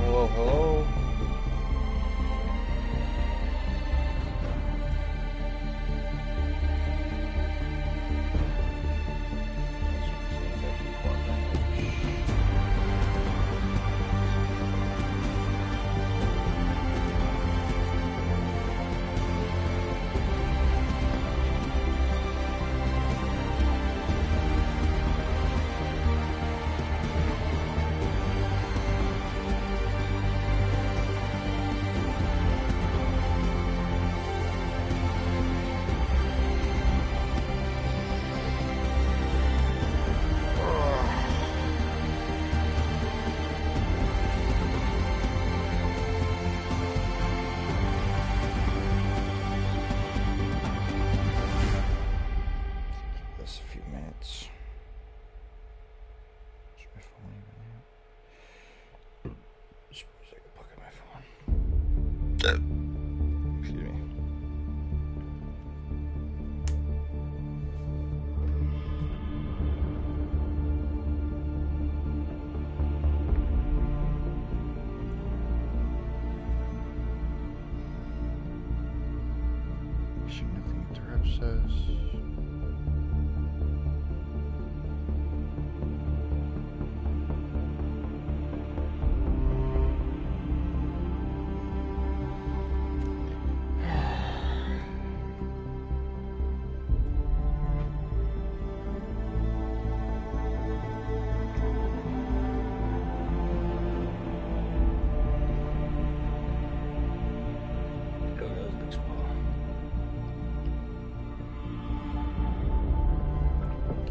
Hello, hello. This a few minutes. Is my phone even there? Suppose I could pocket my phone. Excuse me. Make sure nothing interrupts us.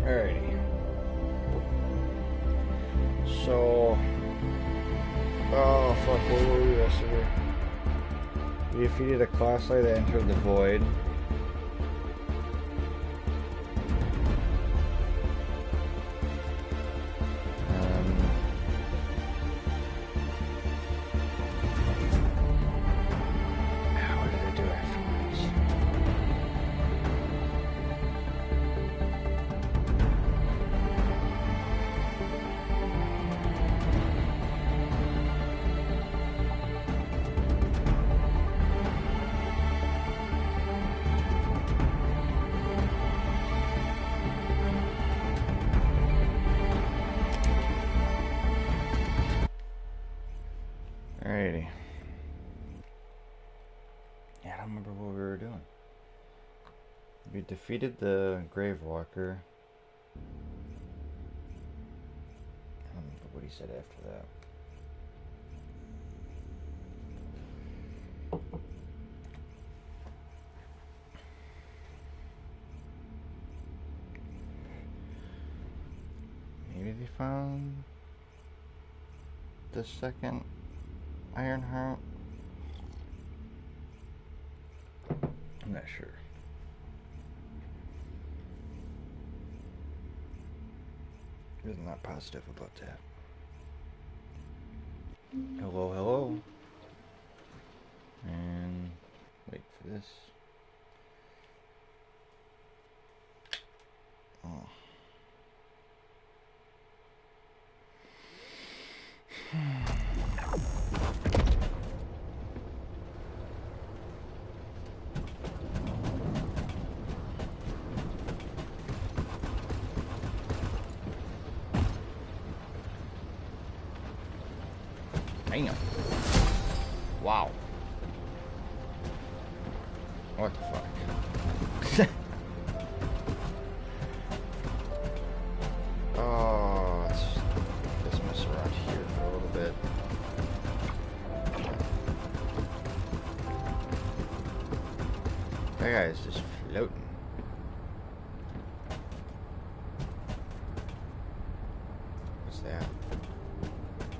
Alrighty. So, oh fuck, what were we yesterday? We defeated a class that entered the void. What did I do afterwards? Alrighty. Yeah, I don't remember what we were doing. We defeated the Gravewalker. I don't remember what he said after that. Maybe they found the second Ironheart? I'm not sure. I'm not positive about that. Hello, hello. And wait for this. Oh. Damn. Wow. What the fuck? Oh, let's mess around here for a little bit. That guy is just floating. What's that?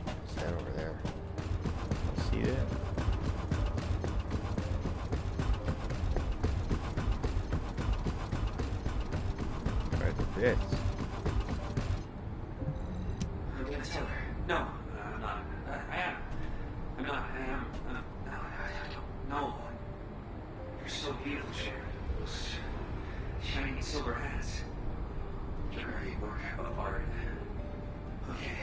What's that over there? See that? Right there. I'm gonna tell her. No, I'm not. I am. I'm not. I am. No, I don't know. You're so beautiful, Sharon. Those shining silver hands. Very work of art. Okay,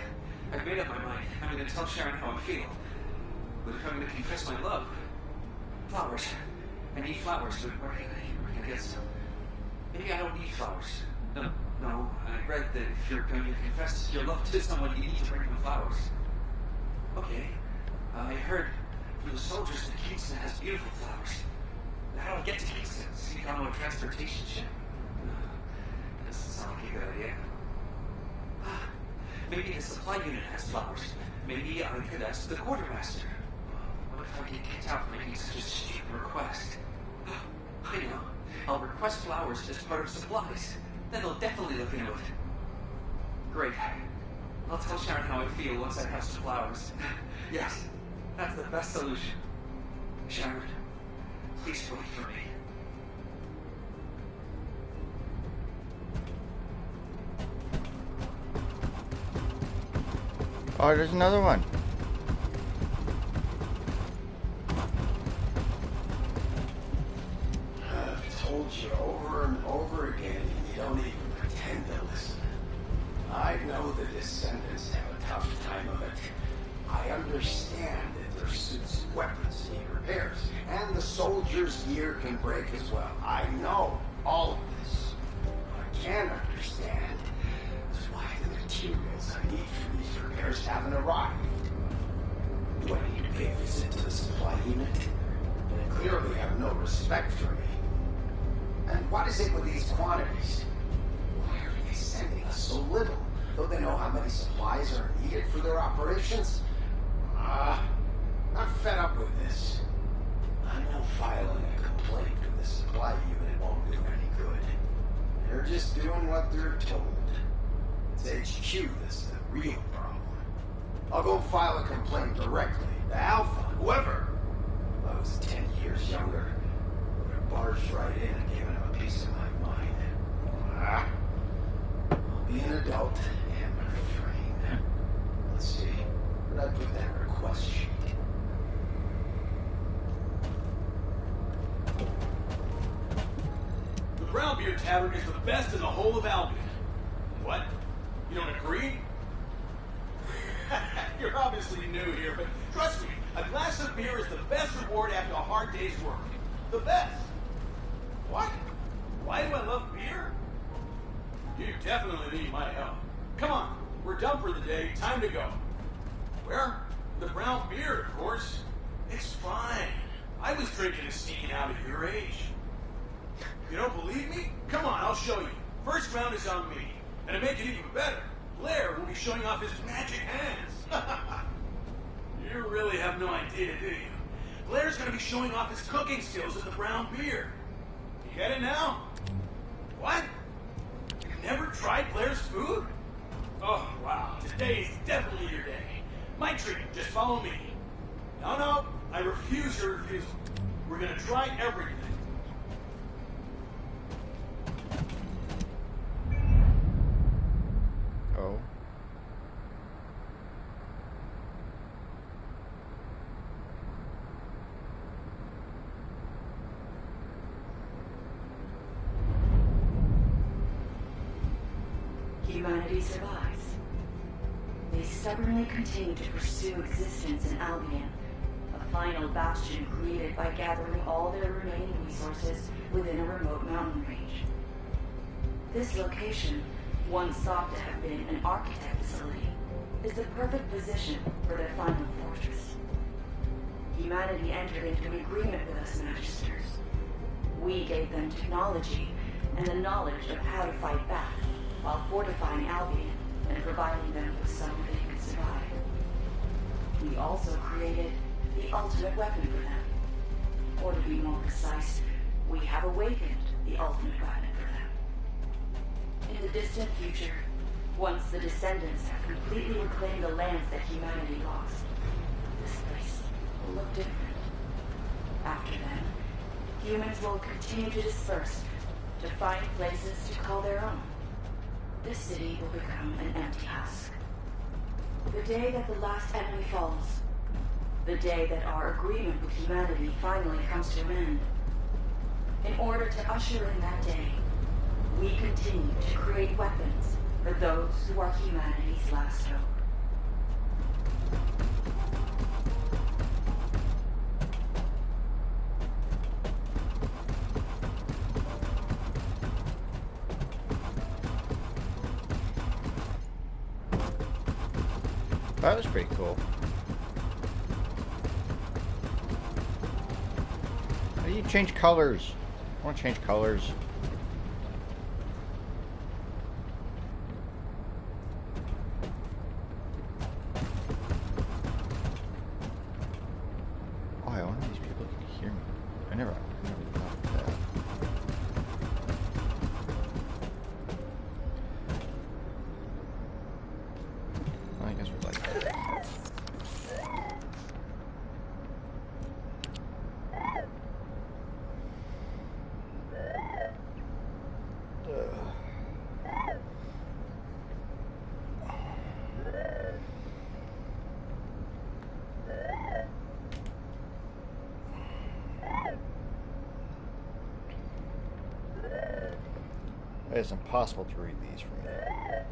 I've made up my mind. I'm gonna tell Sharon how I feel. But if I'm going to confess my love, flowers. I need flowers, but where can I get some? Maybe I don't need flowers. No, I read that if you're going to confess your love to someone, you need to bring them flowers. Okay. I heard from the soldiers that Kingston has beautiful flowers. How do I get to Kingston? Sneak onto a transportation ship? Doesn't sound like a good idea. Maybe the supply unit has flowers. Maybe I could ask the quartermaster. What if I get kicked out for making such a stupid request? I know. I'll request flowers as part of supplies. Then they'll definitely look into it. Great. I'll tell Sharon how I feel once I have some flowers. Yes, that's the best solution. Sharon, please wait for me. Oh, there's another one. I've told you over and over again, and you don't even pretend to listen. I know the Descendants have a tough time of it. I understand that their suits and weapons need repairs, and the soldiers' gear can break as well. I know all of this. What I can understand is why the materials I need for these repairs haven't arrived. Do I need to pay a visit to the supply unit? They clearly have no respect for me. And what is it with these quantities? Why are they sending us so little? Though they know how many supplies are needed for their operations? I'm fed up with this. I know filing a complaint with the supply unit won't do any good. They're just doing what they're told. It's HQ that's the real problem. I'll go file a complaint directly to Alpha, whoever. If I was 10 years younger, I would have barged right in and given him a piece of my mind. I'll be an adult and refrain. Let's see, where did I put that request sheet? The Brownbeard Tavern is the best in the whole of Albion. What? You don't agree? You're obviously new here, but trust me, a glass of beer is the best reward after a hard day's work. The best. What? Why do I love beer? You definitely need my help. Come on, we're done for the day, time to go. Where? The Brown Beard, of course. It's fine. I was drinking and sneaking out at your age. You don't believe me? Come on, I'll show you. First round is on me. And to make it even better, Blair will be showing off his magic hands. You really have no idea, do you? Blair's gonna be showing off his cooking skills at the Brown Beard. You get it now? What? You've never tried Blair's food? Oh, wow. Today's definitely your day. My treat, just follow me. No, I refuse your refusal. We're gonna try everything. Oh. Humanity survives. They stubbornly continue to pursue existence in Albion, a final bastion created by gathering all their remaining resources within a remote mountain range. This location, once thought to have been an architect facility, is the perfect position for their final fortress. Humanity entered into an agreement with us Magisters. We gave them technology and the knowledge of how to fight back, while fortifying Albion and providing them with some they could survive. We also created the ultimate weapon for them. Or to be more precise, we have awakened the ultimate weapon for them. In the distant future, once the Descendants have completely reclaimed the lands that humanity lost, this place will look different. After then, humans will continue to disperse, to find places to call their own. This city will become an empty husk. The day that the last enemy falls, the day that our agreement with humanity finally comes to an end. In order to usher in that day, we continue to create weapons for those who are humanity's last hope. That was pretty cool. How do you change colors? I want to change colors. Oh, I wonder if these people can hear me. I never thought of that. Well, I guess we're like that. It's impossible to read these from here.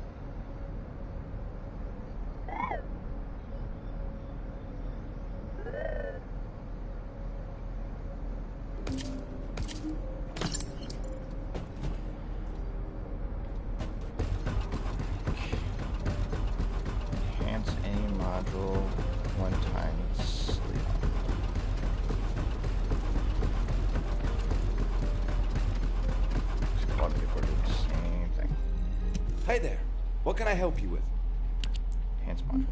Enhance aim module 1 time sleep. Hi there. What can I help you with? Enhance modules.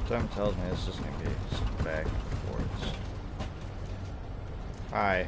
Something tells me this is going to be some back and forths. Hi.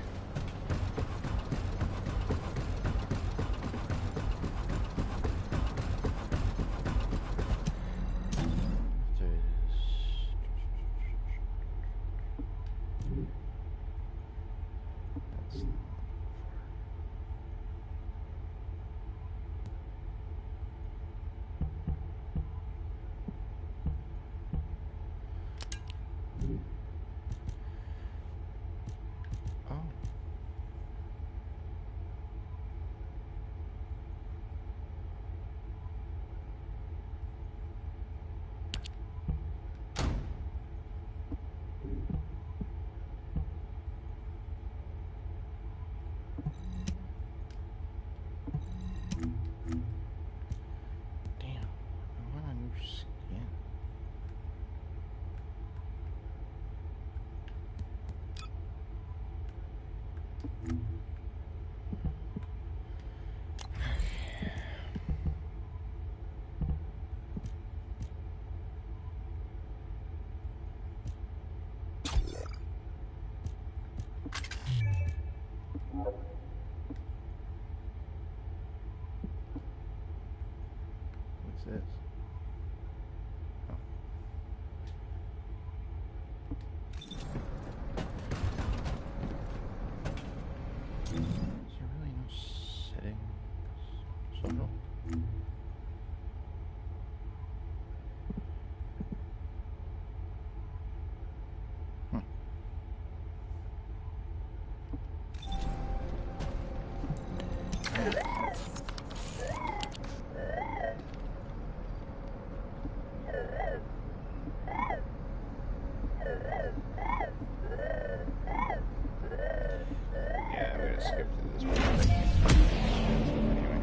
What's this? Oh. Is there really no settings? Social? Skip through this one. Anyway.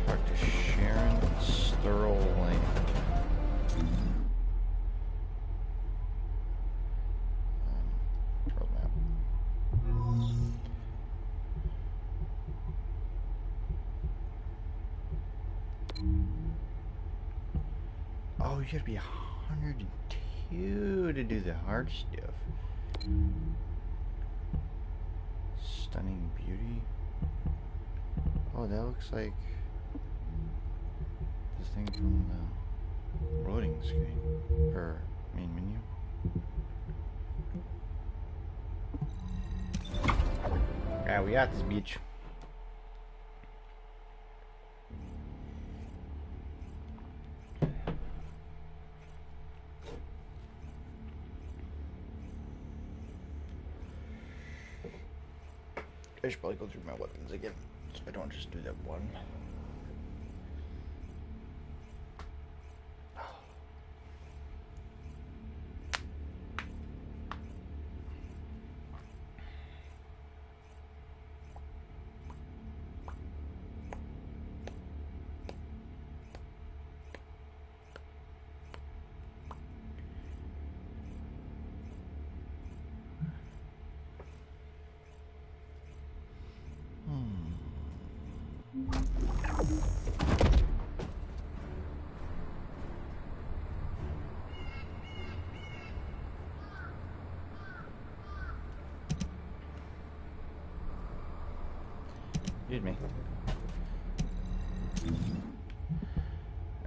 Talk to Sharon Sterling. World map. Oh, you gotta be 102 to do the hard stuff. Stunning beauty. Oh, that looks like this thing from the loading screen or main menu. Yeah, we at this beach. I should probably go through my weapons again, so I don't just do that one. Excuse me.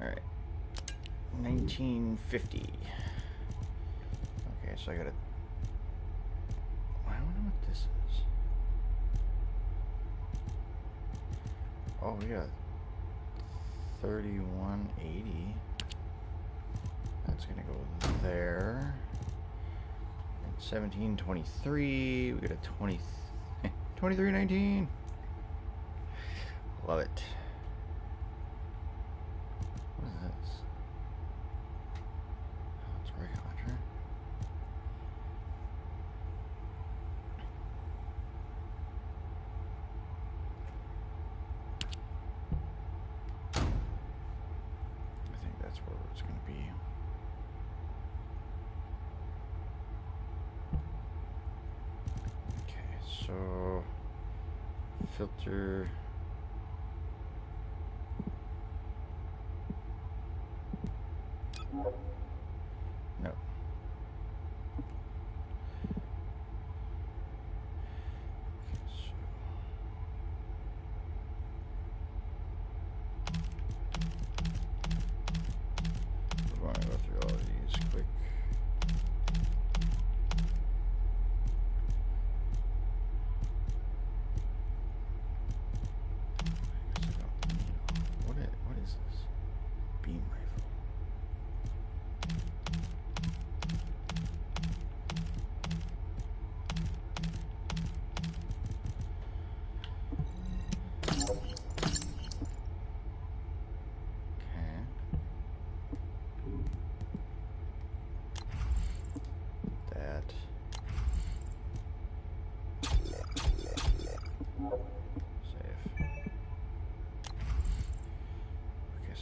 Alright. 1950. Okay, so I gotta... I don't know what this is. Oh, we got 3180. That's gonna go there. 1723. We got a 2319. Love it. What is this? Oh, it's a rocket launcher. I think that's where it's going to be. Okay, so filter. No. So we're going to go through all of these quick. What is this? Beam rifle.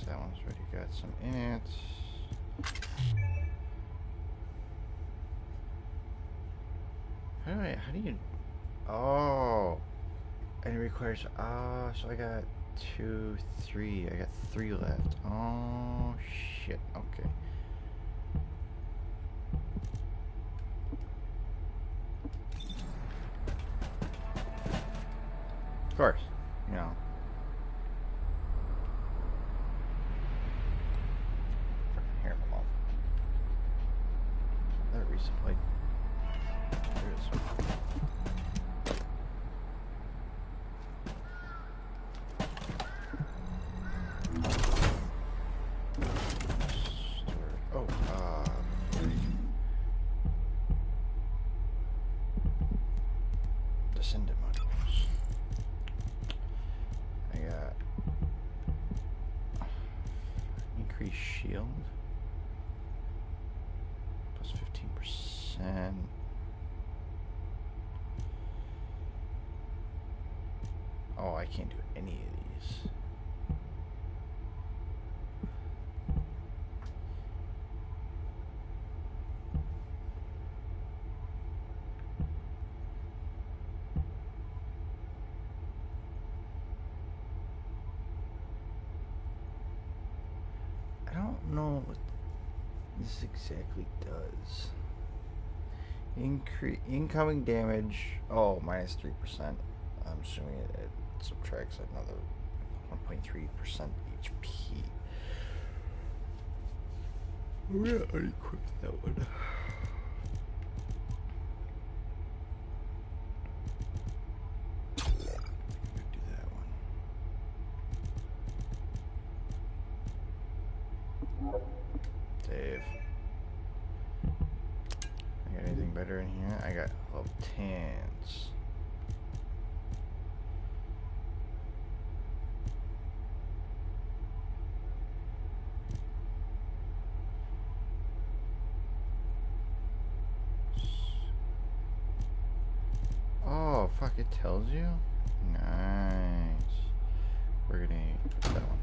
That one's already got some in it. How do you, oh, and it requires, so I got 2, 3, I got 3 left. Oh, shit, okay. Of course, you know. Here, my mom. Another resupply. There it is. Descendant modules. I got increased shield plus 15%. Oh, I can't do any of these. I don't know what this exactly does. Incoming damage. Oh, minus 3%. I'm assuming it subtracts another 1.3% HP. We're gonna unequip that one. Do that one. Save. I got anything better in here? I got level 10s. Oh, fuck, it tells you? Nice. We're gonna put that one.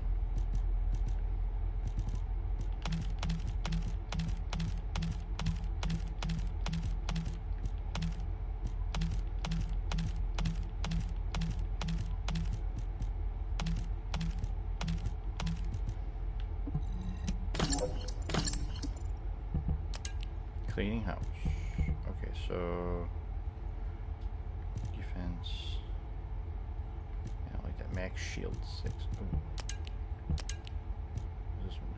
Cleaning house. Okay, so defense. Yeah, I like that. Max shield 6. Ooh. What does this one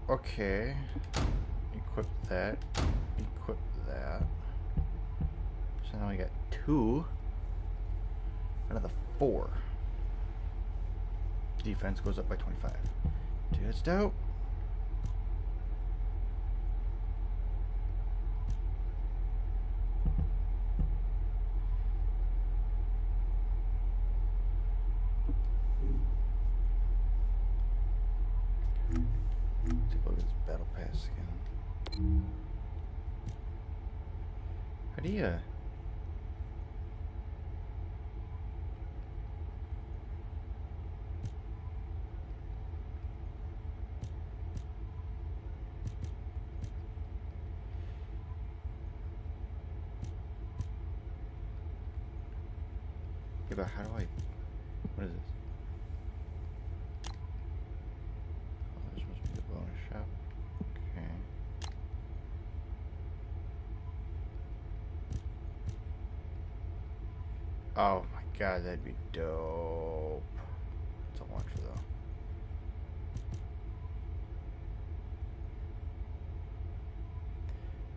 do? Okay. Equip that. Equip that. So now I got 2 out of the 4. Defense goes up by 25. Dude, that's dope. Take a look at this battle pass again. How do you... Yeah, but how do I... What is this? Oh, this must be the bonus shop. Okay. Oh my god, that'd be dope. It's a launcher though.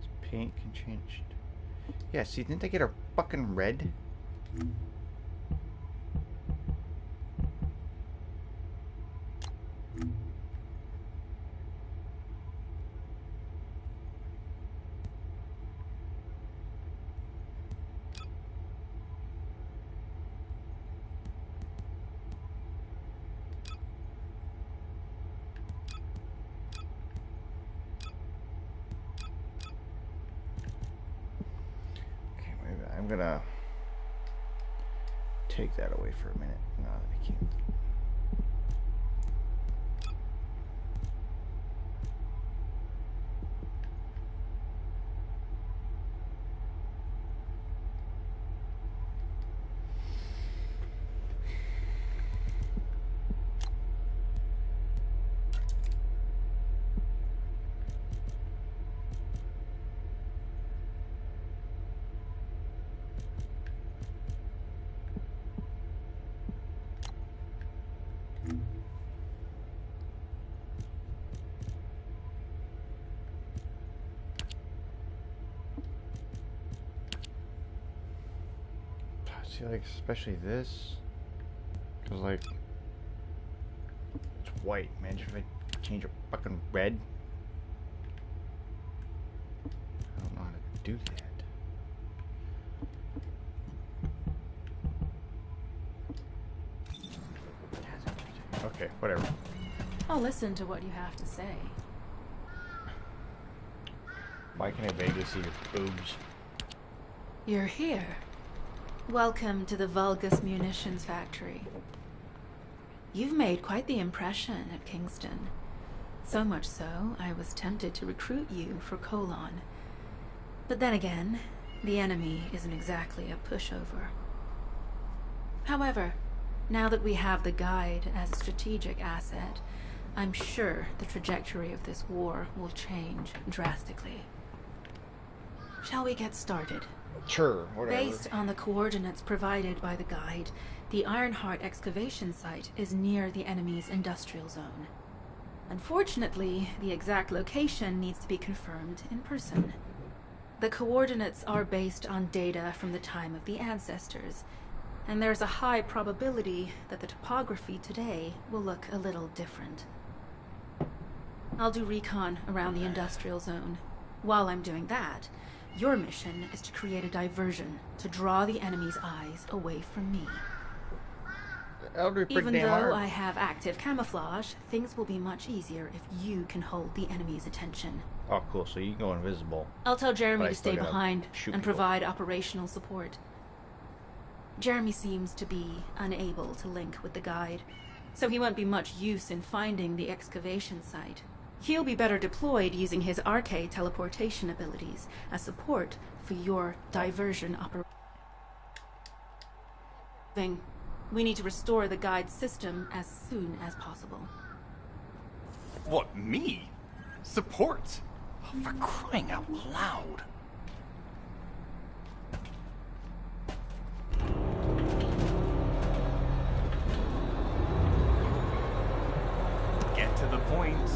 This paint can change. Yeah, see, didn't they get a fucking red? I'm gonna take that away for a minute. No, I can't. See, like, especially this, because, like, it's white. Imagine if I change it fucking red. I don't know how to do that. Okay, whatever. I'll listen to what you have to say. Why can I vaguely see your boobs? You're here. Welcome to the Vulgus Munitions Factory. You've made quite the impression at Kingston. So much so, I was tempted to recruit you for Colon. But then again, The enemy isn't exactly a pushover. However, now that we have the guide as a strategic asset, I'm sure the trajectory of this war will change drastically. Shall we get started? Sure, whatever. Based on the coordinates provided by the guide, the Ironheart excavation site is near the enemy's industrial zone. Unfortunately, the exact location needs to be confirmed in person. The coordinates are based on data from the time of the ancestors, and there's a high probability that the topography today will look a little different. I'll do recon around the industrial zone. While I'm doing that, your mission is to create a diversion to draw the enemy's eyes away from me. Even though I have active camouflage, things will be much easier if you can hold the enemy's attention. Oh, cool. So you can go invisible. I'll tell Jeremy But I to still stay gotta behind shoot and people. provide operational support. Jeremy seems to be unable to link with the guide, so he won't be much use in finding the excavation site. He'll be better deployed using his RK teleportation abilities as support for your diversion operation. We need to restore the guide system as soon as possible. What, me? Support? Oh, for crying out loud. Get to the point.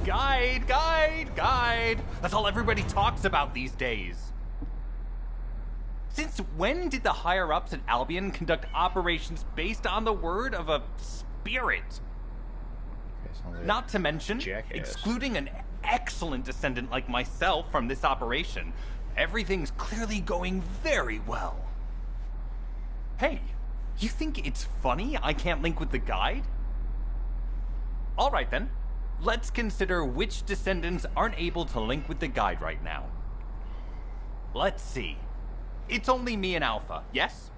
Guide, guide, guide. That's all everybody talks about these days. Since when did the higher-ups at Albion conduct operations based on the word of a spirit? Okay, sounds like Not to mention, jackass. excluding an excellent descendant like myself from this operation, everything's clearly going very well. Hey, you think it's funny I can't link with the guide? Alright then, let's consider which descendants aren't able to link with the guide right now. Let's see. It's only me and Alpha, yes?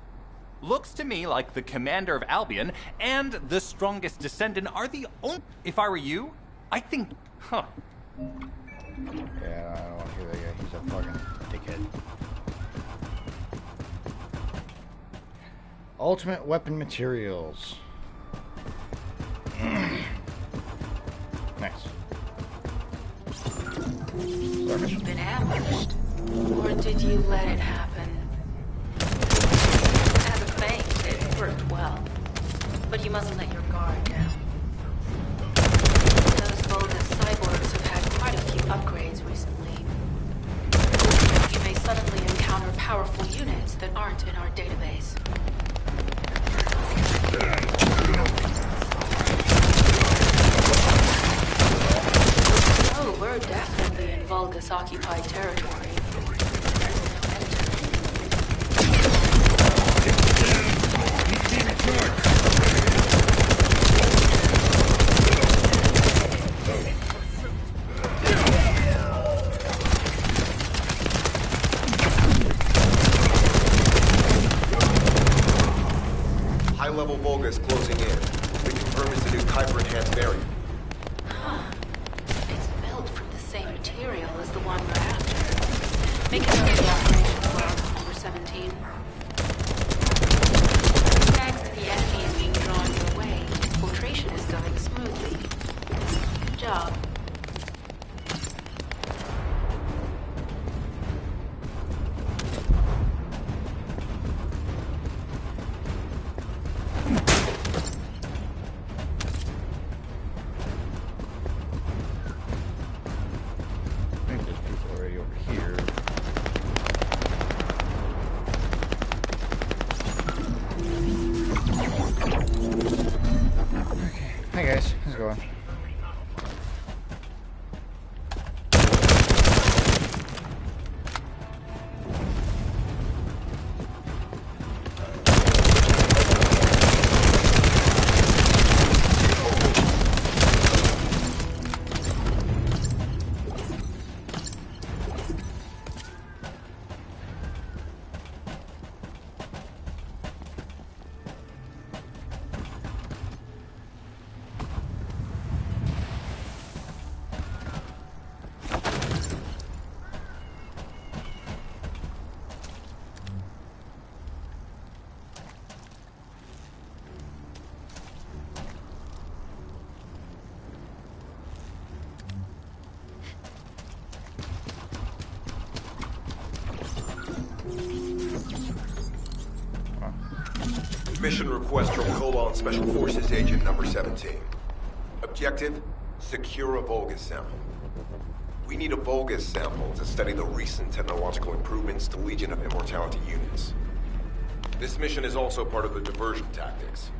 Looks to me like the commander of Albion and the strongest descendant are the only... If I were you, I think... Huh. Yeah, I don't want to hear that guy. He's a fucking dickhead. Ultimate weapon materials. Nice. You've been ambushed. Or did you let it happen? As a feint, it worked well. But you mustn't let your guard down. Those Vulgus cyborgs have had quite a few upgrades recently. You may suddenly encounter powerful units that aren't in our database. Oh, we're definitely in Vulgus-occupied territory. High-level Vulgus closing in. We confirm it's a new Kuiper-enhanced variant. Huh. It's built from the same material as the one we're after. Make it over the operations log, number 17. Thanks to the enemy is being drawn your way. Infiltration is going smoothly. Good job. I think there's people already over here. Mission request from Koloan Special Forces Agent number 17. Objective, secure a Vulgus sample. We need a Vulgus sample to study the recent technological improvements to Legion of Immortality units. This mission is also part of the diversion tactics.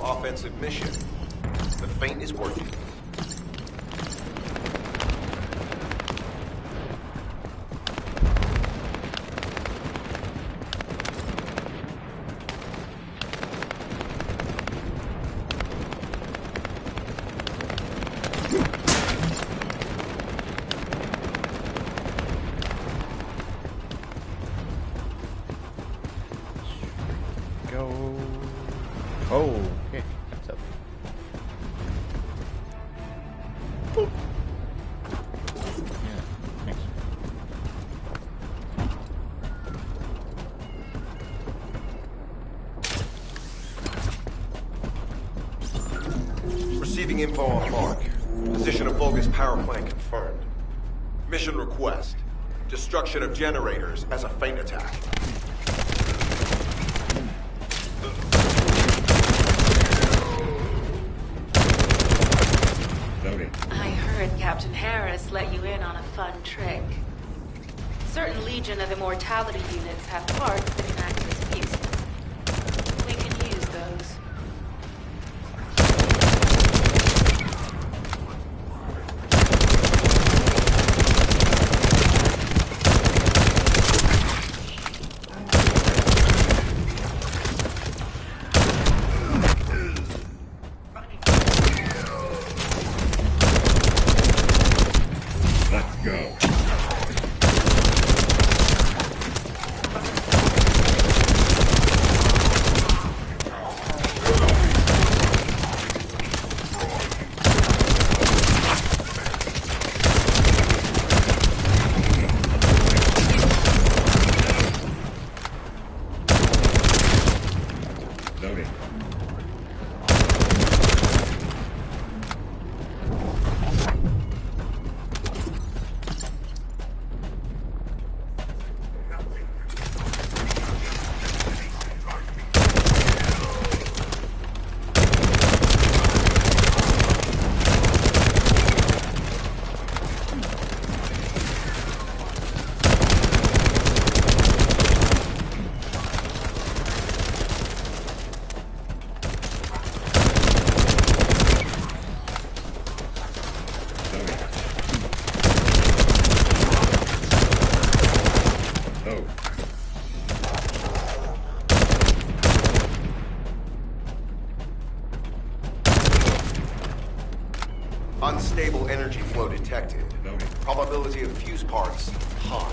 Offensive mission. The feint is working. Go. Oh, okay. What's up? Boop. Yeah, thanks. Receiving info on mark. Position of Vulgus power plant confirmed. Mission request. Destruction of generators as a feint attack. I heard Captain Harris let you in on a fun trick. Certain Legion of Immortality units have parts that can act as fuses. We can use those. Let's go. Unstable energy flow detected. Probability of fuse parts high.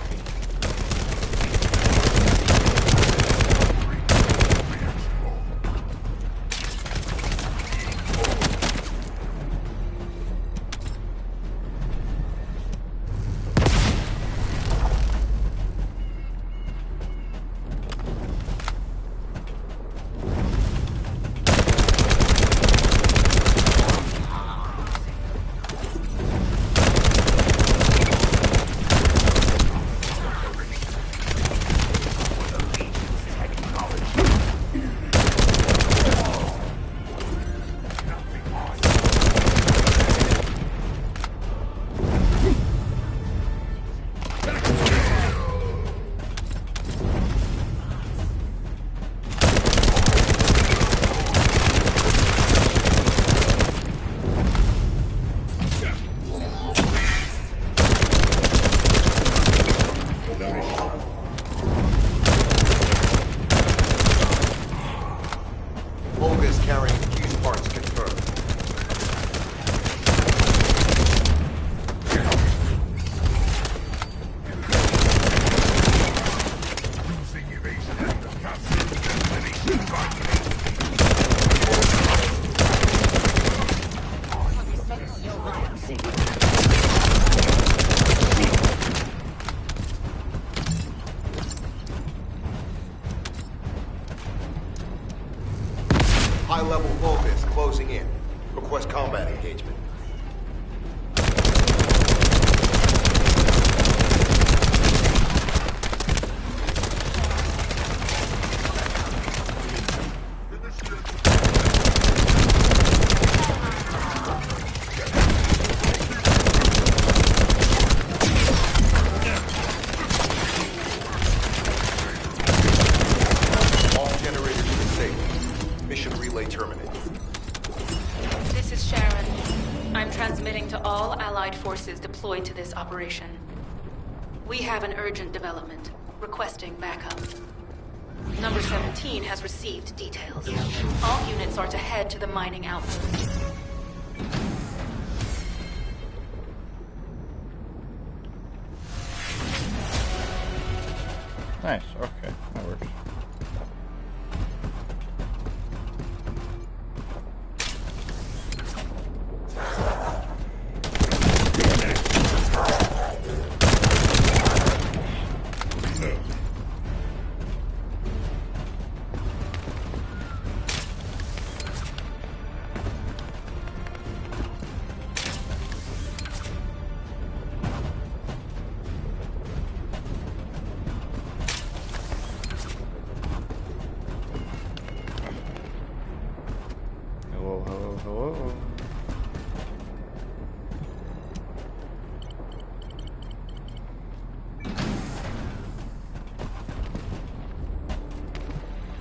High-level Vulgus closing in. Request combat engagement. Forces deployed to this operation. We have an urgent development, requesting backup. Number 17 has received details. All units are to head to the mining outpost. Nice, okay, that works. Hello.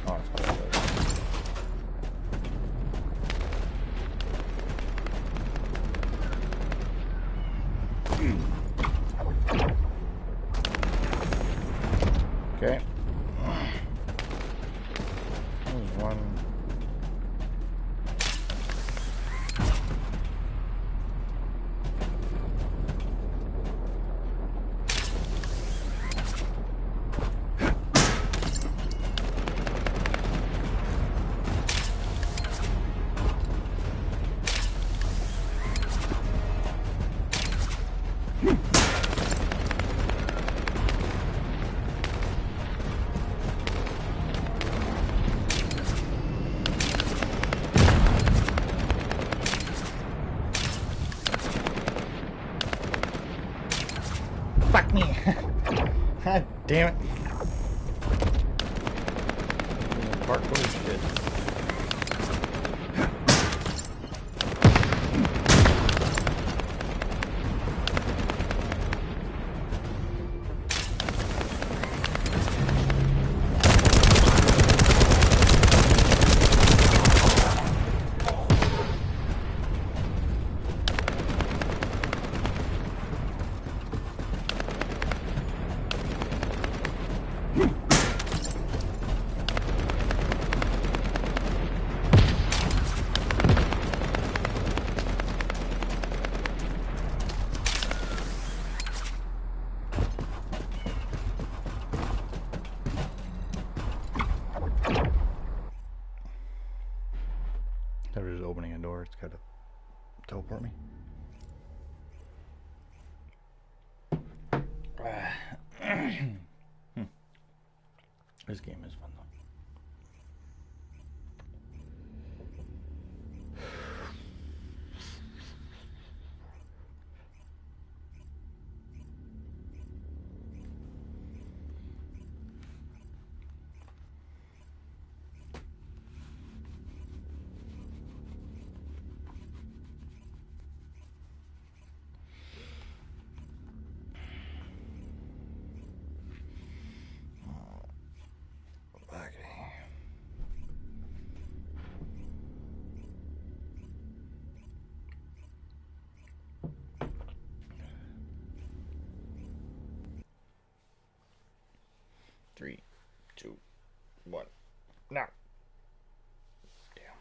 Oh, it's not there. Okay. There's one. Fuck me! God damn it! Parkour shit. Instead of just opening a door, it's gotta teleport me. This game is fun though. Three, two, one, now. Damn.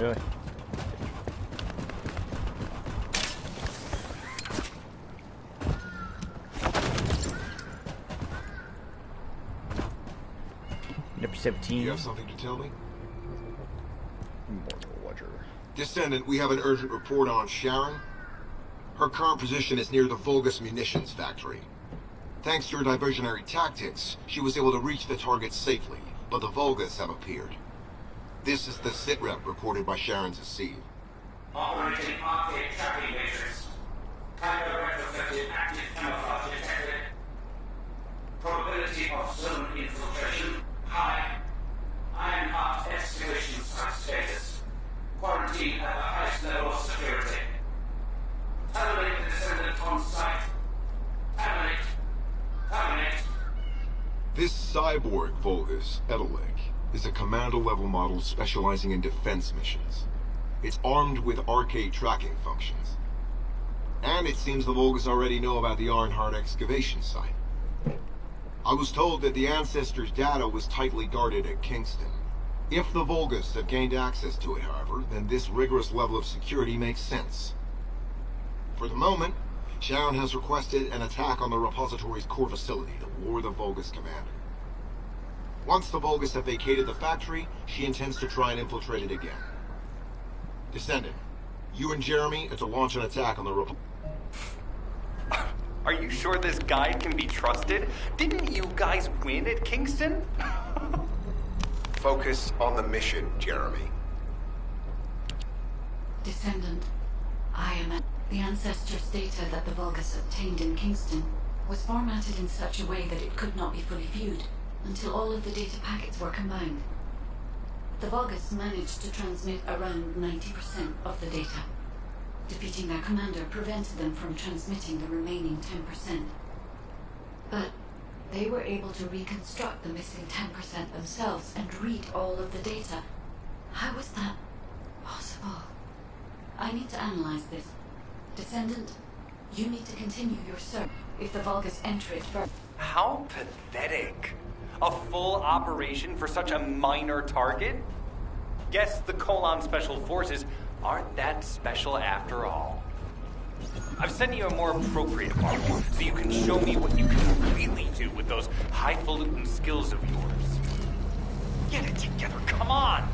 Really? Number 17. You have something to tell me? Mortal Watcher. Descendant, we have an urgent report on Sharon. Her current position is near the Vulgus munitions factory. Thanks to her diversionary tactics, she was able to reach the target safely, but the Vulgus have appeared. This is the sitrep reported by Sharon's Asiv. Operating arcade tracking matrix. Type of retrofitted active camouflage detected. Probability of zone infiltration high. Ironheart excavation site status. Quarantine at the highest level of security. Terminate the descendant on site. Terminate. Terminate. This cyborg Vulgus, Edelek, is a commando-level model specializing in defense missions. It's armed with arcade tracking functions. And it seems the Vulgus already know about the Ironheart excavation site. I was told that the Ancestors' data was tightly guarded at Kingston. If the Vulgus have gained access to it, however, then this rigorous level of security makes sense. For the moment, Sharon has requested an attack on the repository's core facility to lure the Vulgus commander. Once the Vulgus have vacated the factory, she intends to try and infiltrate it again. Descendant, you and Jeremy are to launch an attack on the Are you sure this guide can be trusted? Didn't you guys win at Kingston? Focus on the mission, Jeremy. Descendant, I am the Ancestors' data that the Vulgus obtained in Kingston was formatted in such a way that it could not be fully viewed until all of the data packets were combined. The Vulgus managed to transmit around 90% of the data. Defeating their commander prevented them from transmitting the remaining 10%. But they were able to reconstruct the missing 10% themselves and read all of the data. How was that possible? I need to analyze this. Descendant, you need to continue your search if the Vulgus enter it first. How pathetic. A full operation for such a minor target? Guess the Colon Special Forces aren't that special after all. I've sent you a more appropriate model so you can show me what you can really do with those highfalutin skills of yours. Get it together, come on!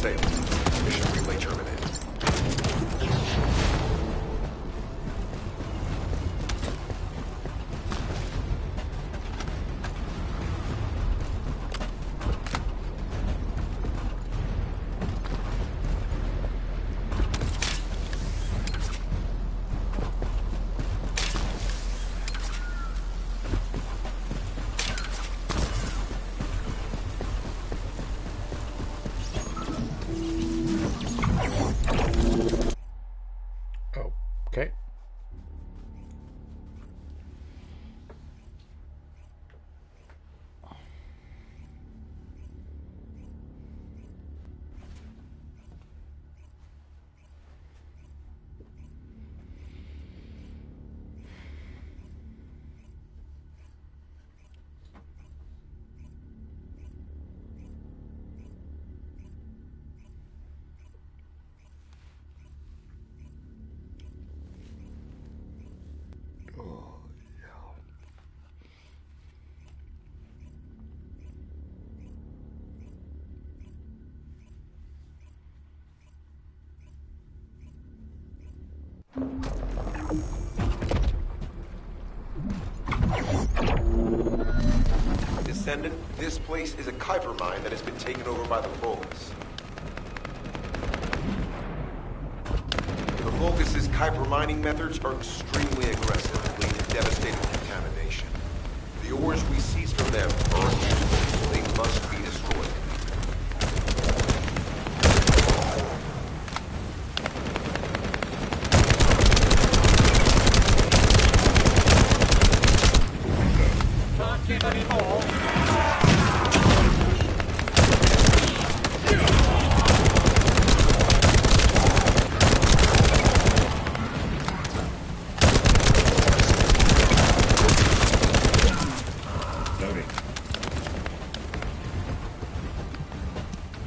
failed. Mission relay terminated. Okay. Descendant, this place is a Kuiper mine that has been taken over by the Vulgus. The Vulgus' Kuiper mining methods are extremely aggressive and lead to devastating contamination. The ores we seize from them are unusable, so they must be destroyed.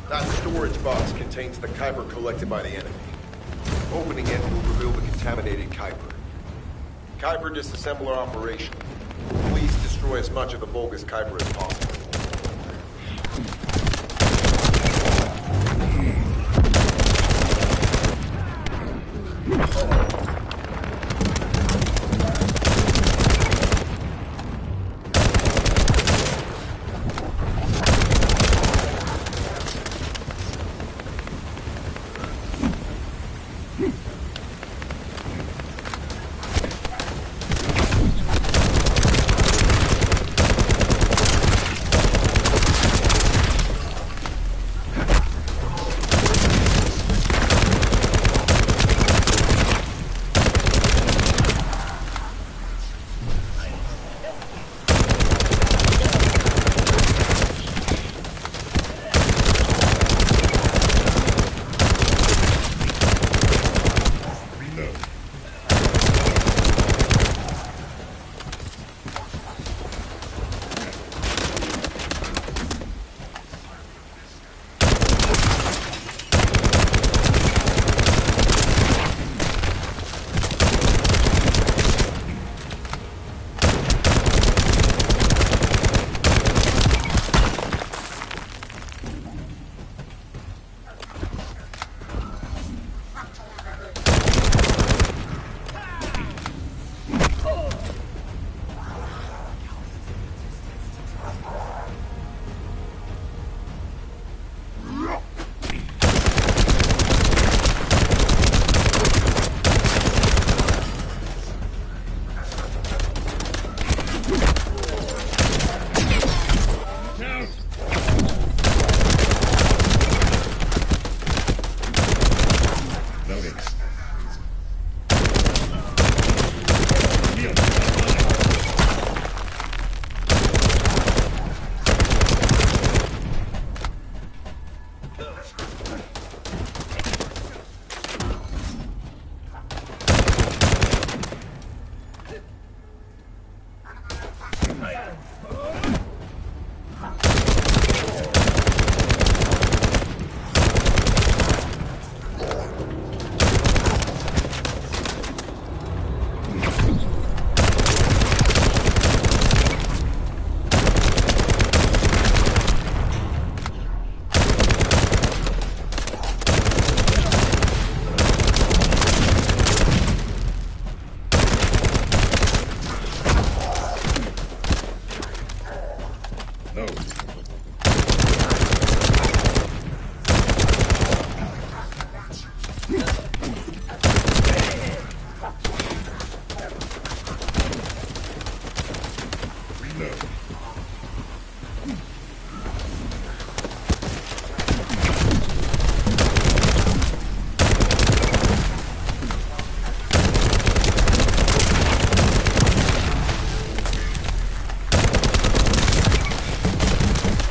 That storage box contains the Kuiper collected by the enemy. Opening it will reveal the contaminated Kuiper. Kuiper disassembler operation. Please destroy as much of the Vulgus Kuiper as possible.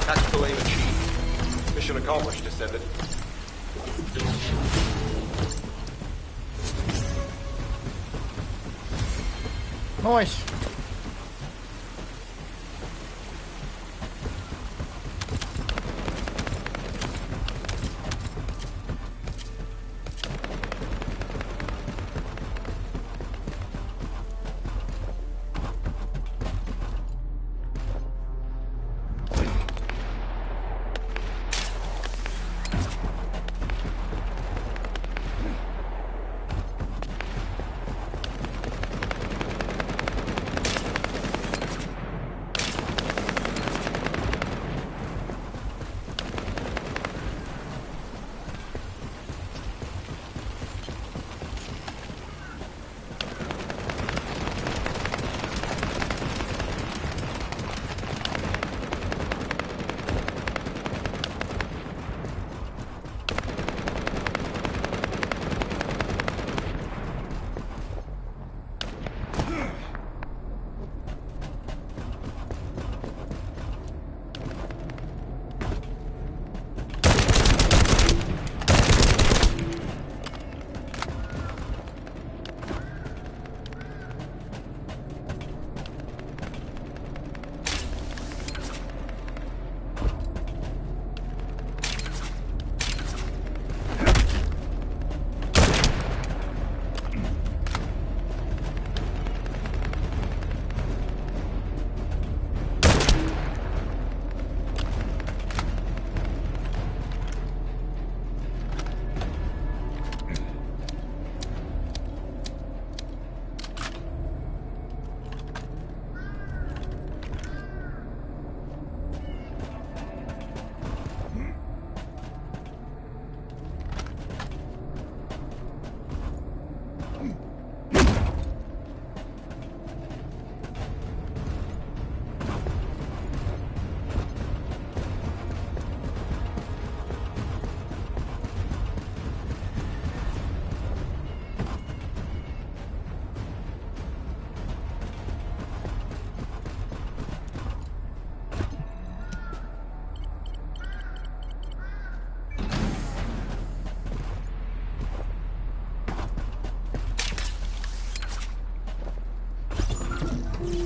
Tactical aim achieved. Mission accomplished, Descendant. Nice.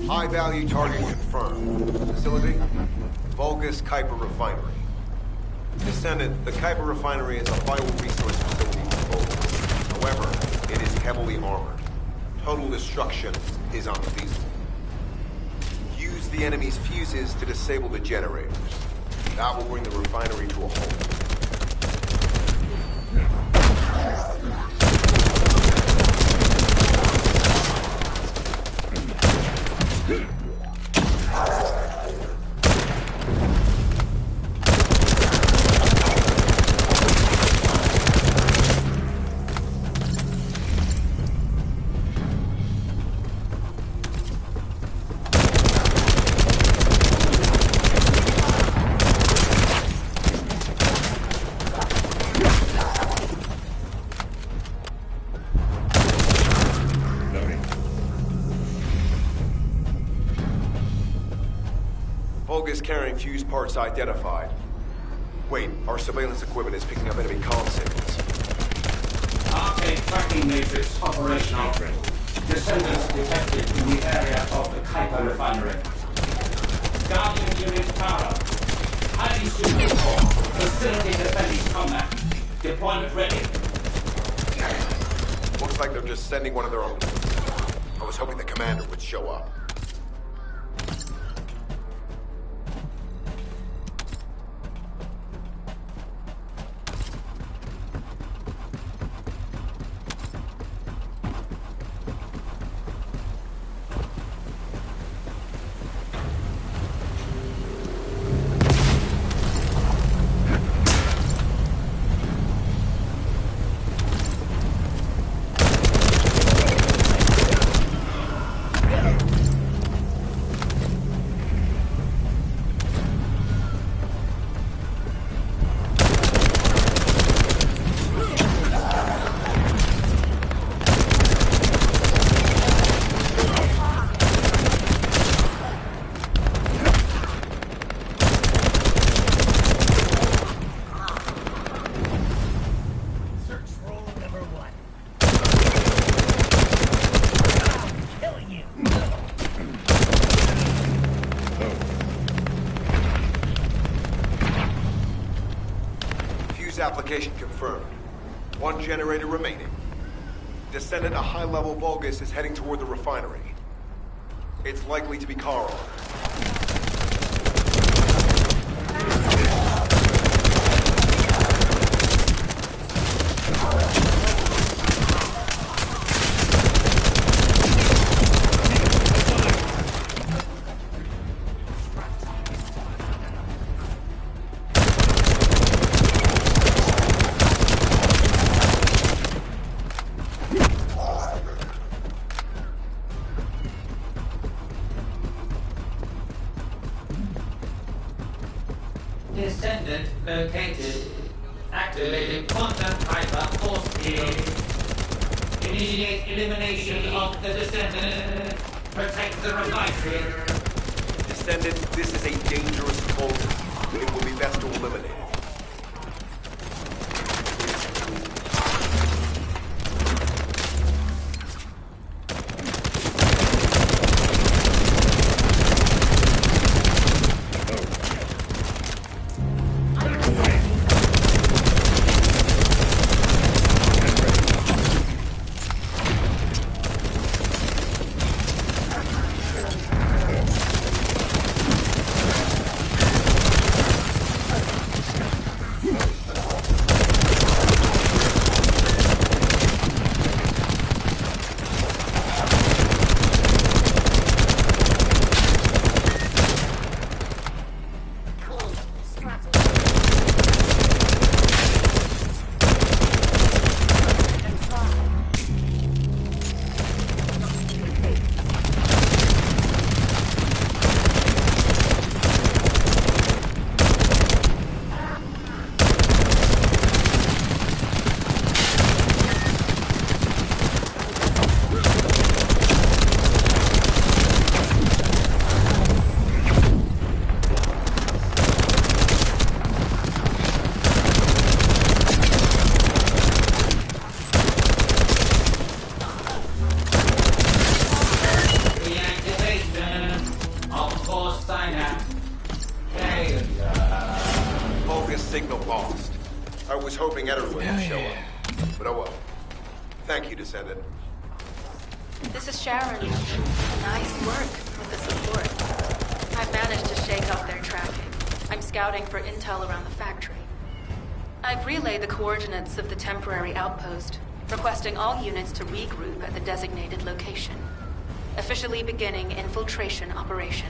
High-value target confirmed. Facility? Vulgus Kuiper Refinery. Descendant, the Kuiper Refinery is a vital resource facility for Vulgus. However, it is heavily armored. Total destruction is unfeasible. Use the enemy's fuses to disable the generators. That will bring the refinery to a halt. Vulgus carrying fuse parts identified. Wait, our surveillance equipment is picking up enemy comm signals. Arcade tracking matrix operational. Descendants detected in the area of the Kuiper Refinery. Guardian unit power. Highly suitable. Facility defending combat. Deployment ready. Looks like they're just sending one of their own. I was hoping the commander would show up. application confirmed. One generator remaining. Descendant, a high-level Vulgus is heading toward the refinery. It's likely to be Carl. Descendant located. Activating quantum hyper force field. Initiate elimination of the descendant. Protect the refinery. Descendant, this is a dangerous Vulgus. It will be best to eliminate it. Signal lost. I was hoping Ederson would show up. But oh well. Thank you, Descendant. This is Sharon. Nice work with the support. I've managed to shake off their tracking. I'm scouting for intel around the factory. I've relayed the coordinates of the temporary outpost, requesting all units to regroup at the designated location. Officially beginning infiltration operation.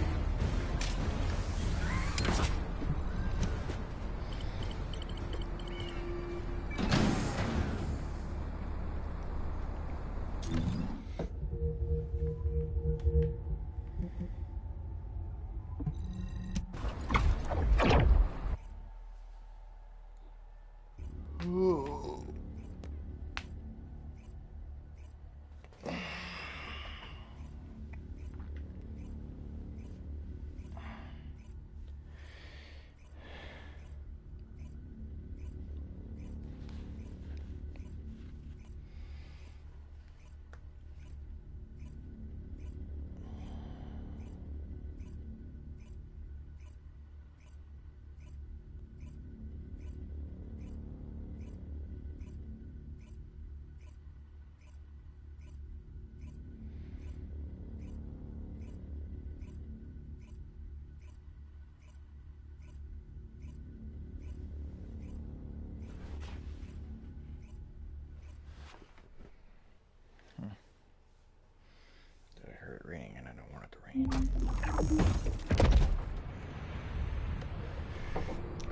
Raining and I don't want it to rain.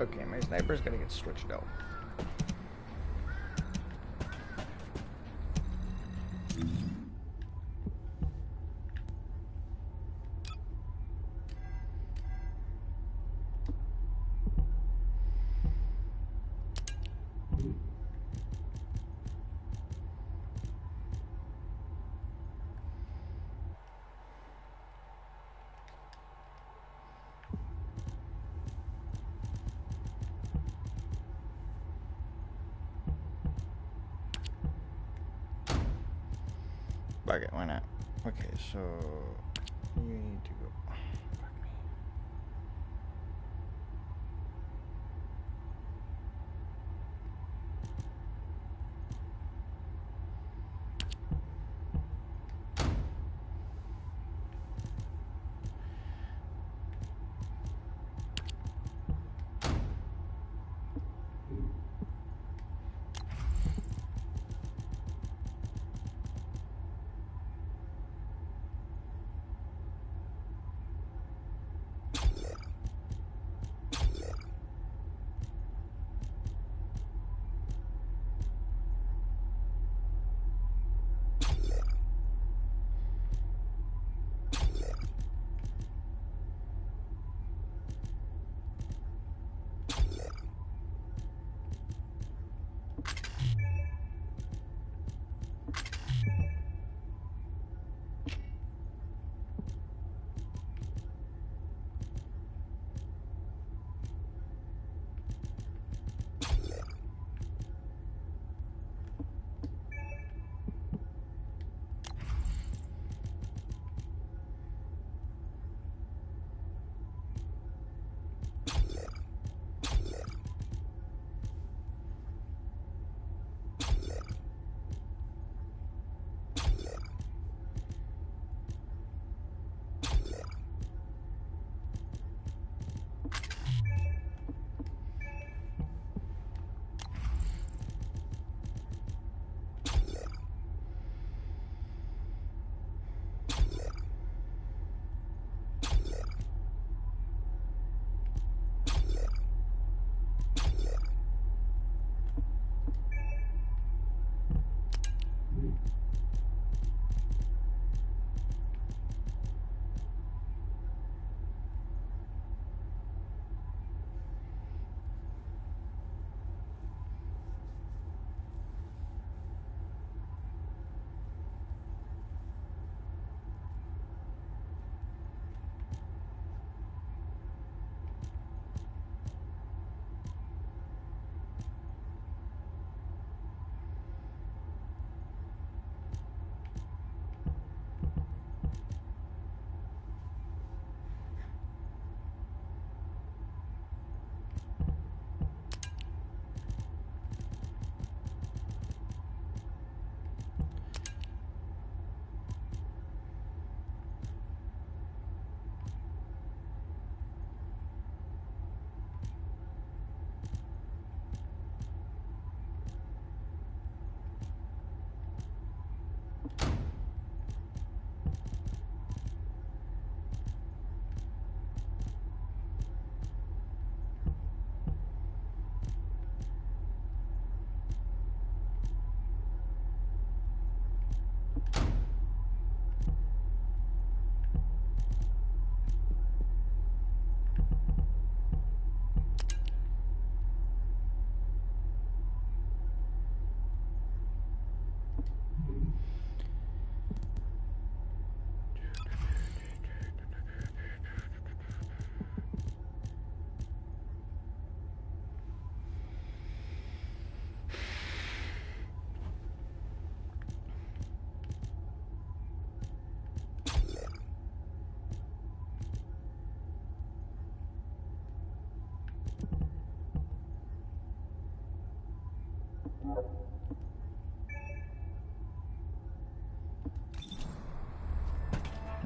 Okay, my sniper's gonna get switched out. Fuck it, why not? Okay, so you need to go. Fuck me.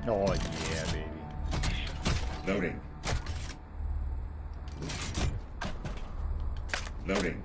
Oh yeah, baby. Loading. Loading.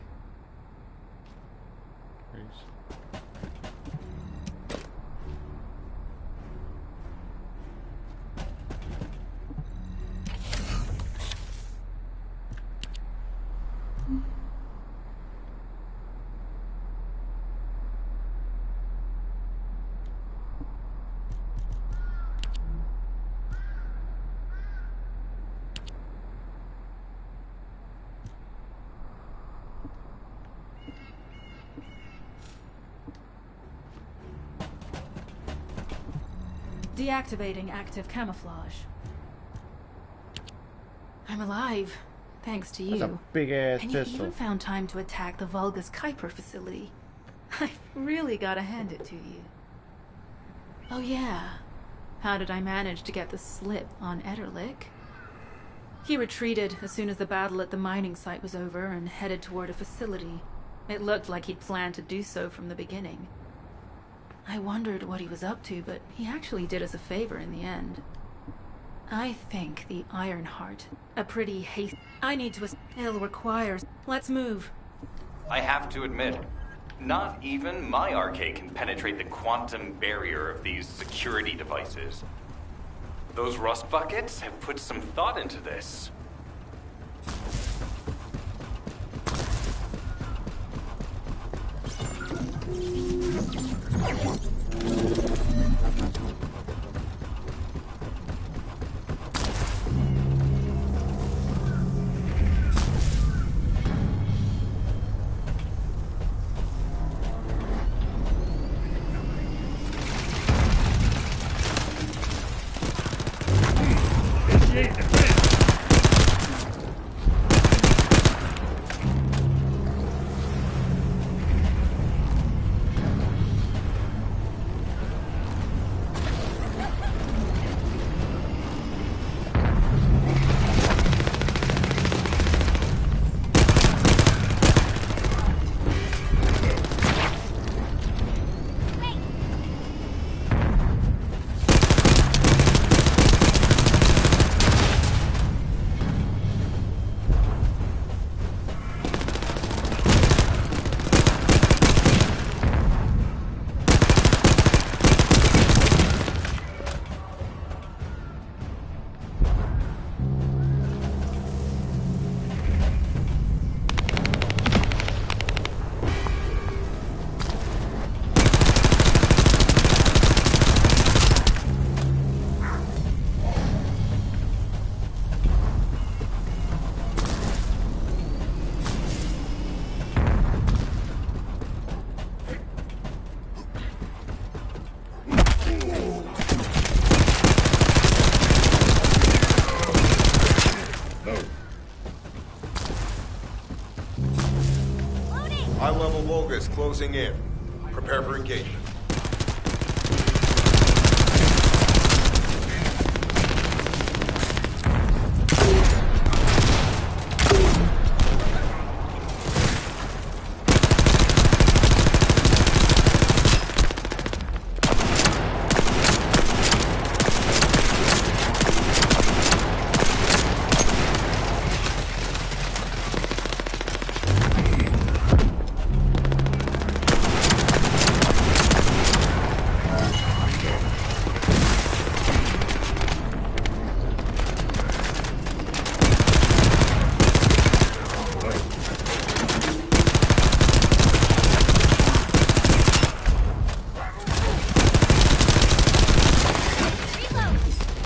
Deactivating active camouflage. I'm alive, thanks to you. That's a big-ass and you pistol. even found time to attack the Vulgus Kuiper facility. I've really gotta hand it to you. Oh yeah, how did I manage to get the slip on Ederlich? He retreated as soon as the battle at the mining site was over and headed toward a facility. It looked like he'd planned to do so from the beginning. I wondered what he was up to, but he actually did us a favor in the end. I think the Ironheart, a pretty hasty... I need to... It'll require... Let's move. I have to admit, not even my arcade can penetrate the quantum barrier of these security devices. Those rust buckets have put some thought into this. High-level Vulgus closing in. Prepare for engagement.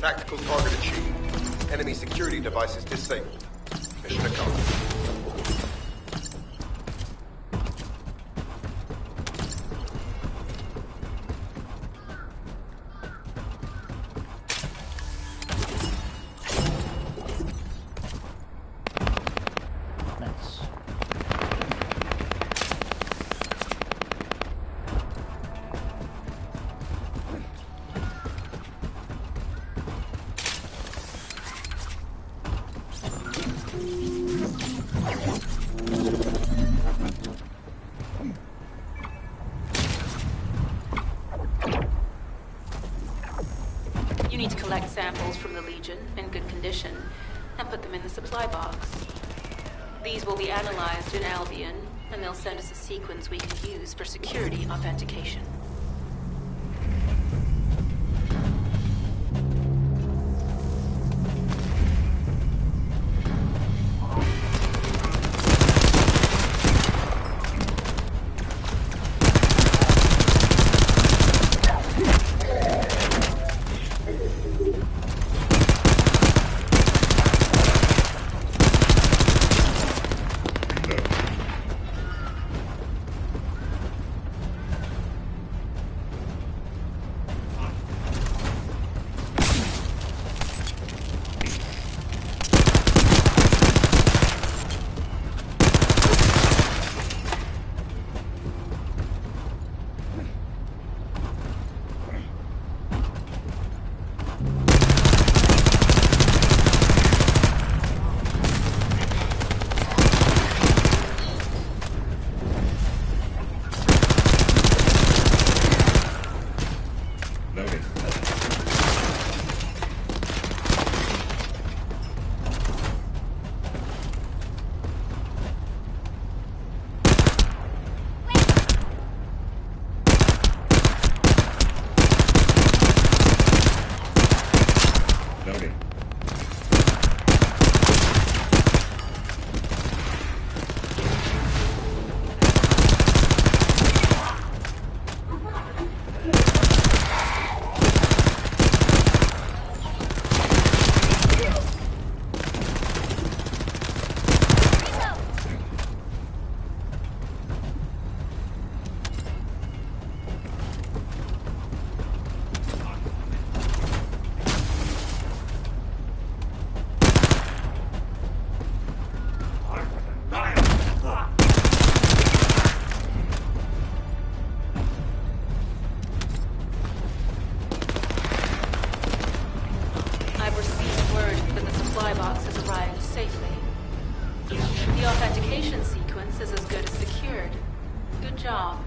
Tactical target achieved. Enemy security devices disabled. Mission accomplished. collect samples from the Legion in good condition and put them in the supply box. These will be analyzed in Albion, and they'll send us a sequence we can use for security authentication. The authentication sequence is as good as secured. Good job.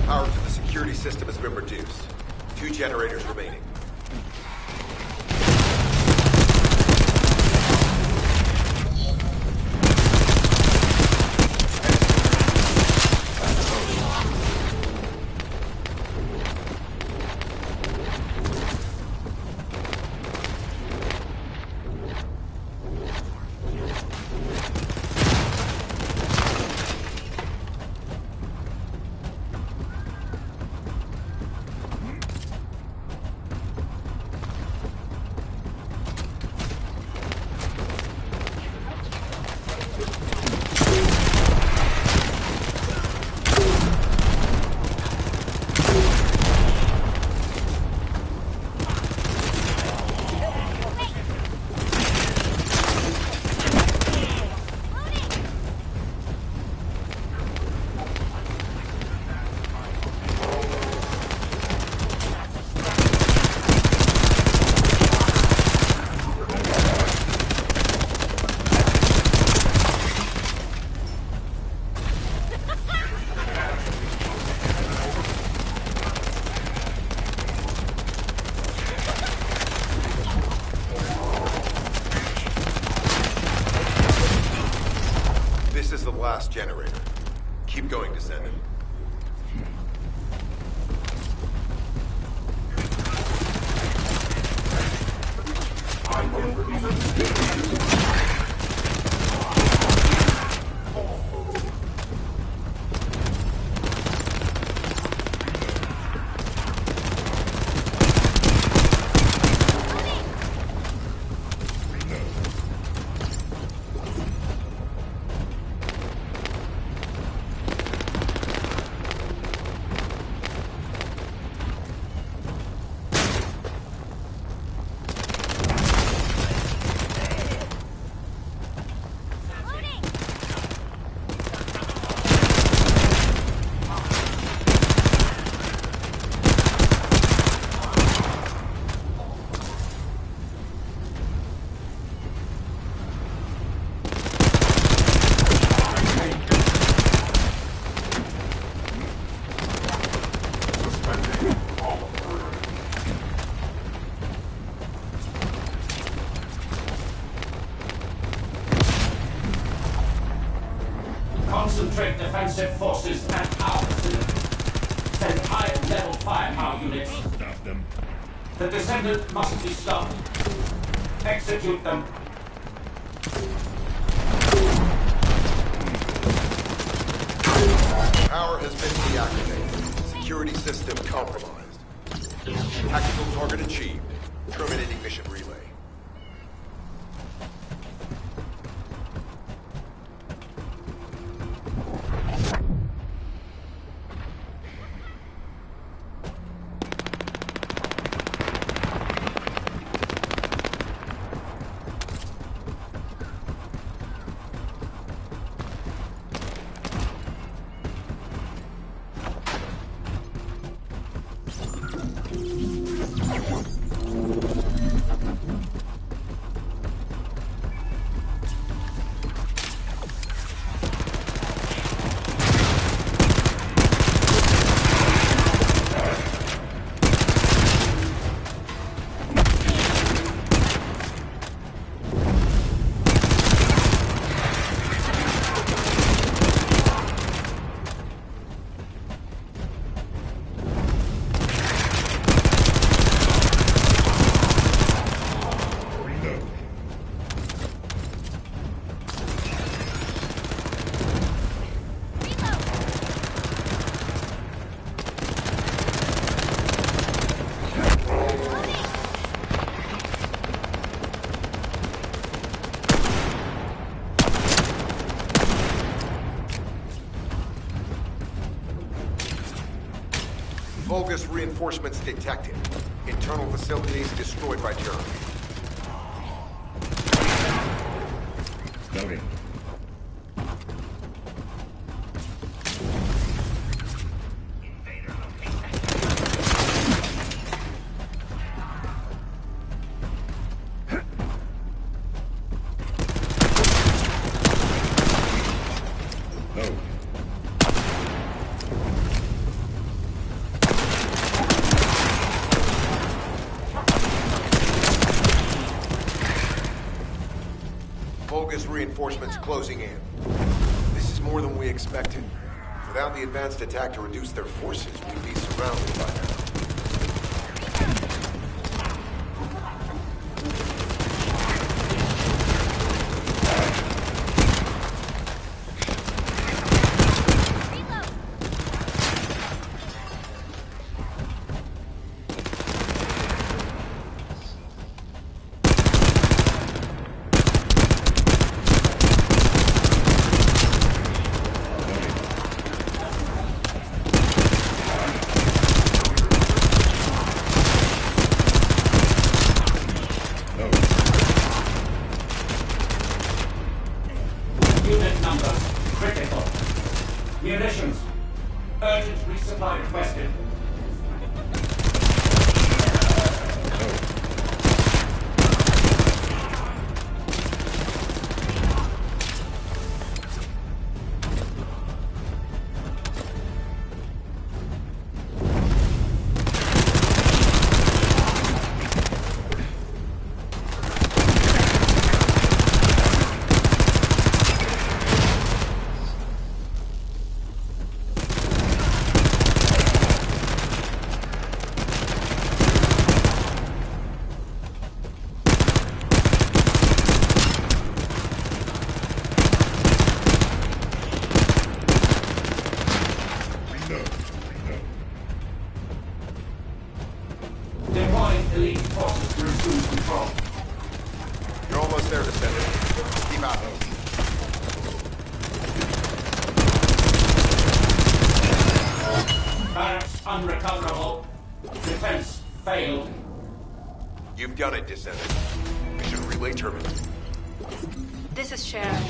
Power to the security system has been reduced. 2 generators remaining. Keep going, Descendant. Concentrate defensive forces at our facility. Send high-level firepower units. Stop them. The Descendant must be stopped. Execute them. Power has been deactivated. Security system compromised. Tactical target achieved. Terminating mission relay. Vulgus reinforcements detected. Internal facilities destroyed by terrorists. Loading. Vulgus reinforcements closing in. This is more than we expected. Without the advanced attack to reduce their forces, we'd be surrounded by them. Unit numbers critical. Munitions. Urgent resupply requested. Deploying elite forces to resume control. You're almost there, Descendant. Keep out. Barracks unrecoverable. Defense failed. You've done it, Descendant. Mission relay terminated. This is Sharon.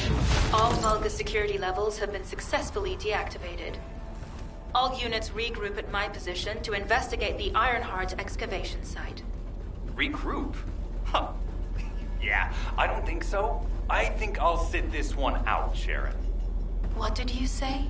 All Vulgus security levels have been successfully deactivated. All units regroup at my position to investigate the Ironheart excavation site. Regroup? Huh. Yeah, I don't think so. I think I'll sit this one out, Sharon. What did you say?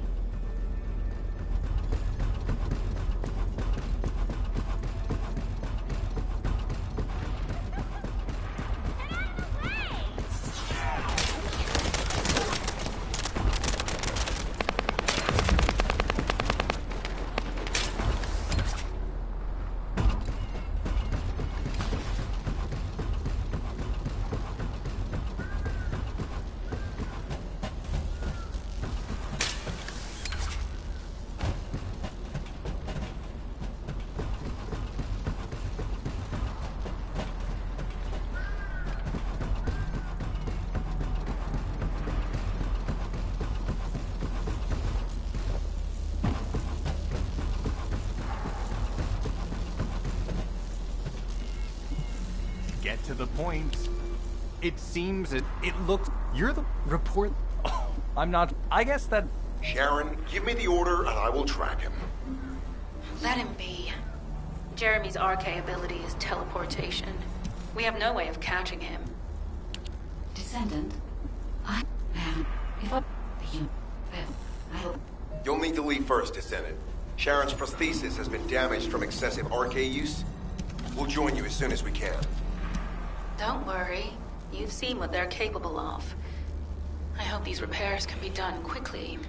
Get to the point. It seems it looks... You're the report... Oh, I'm not... I guess that... Sharon, give me the order and I will track him. Let him be. Jeremy's RK ability is teleportation. We have no way of catching him. Descendant, I am... If I... You... I'll... You'll need to leave first, Descendant. Sharon's prosthesis has been damaged from excessive RK use. We'll join you as soon as we can. Don't worry. You've seen what they're capable of. I hope these repairs can be done quickly.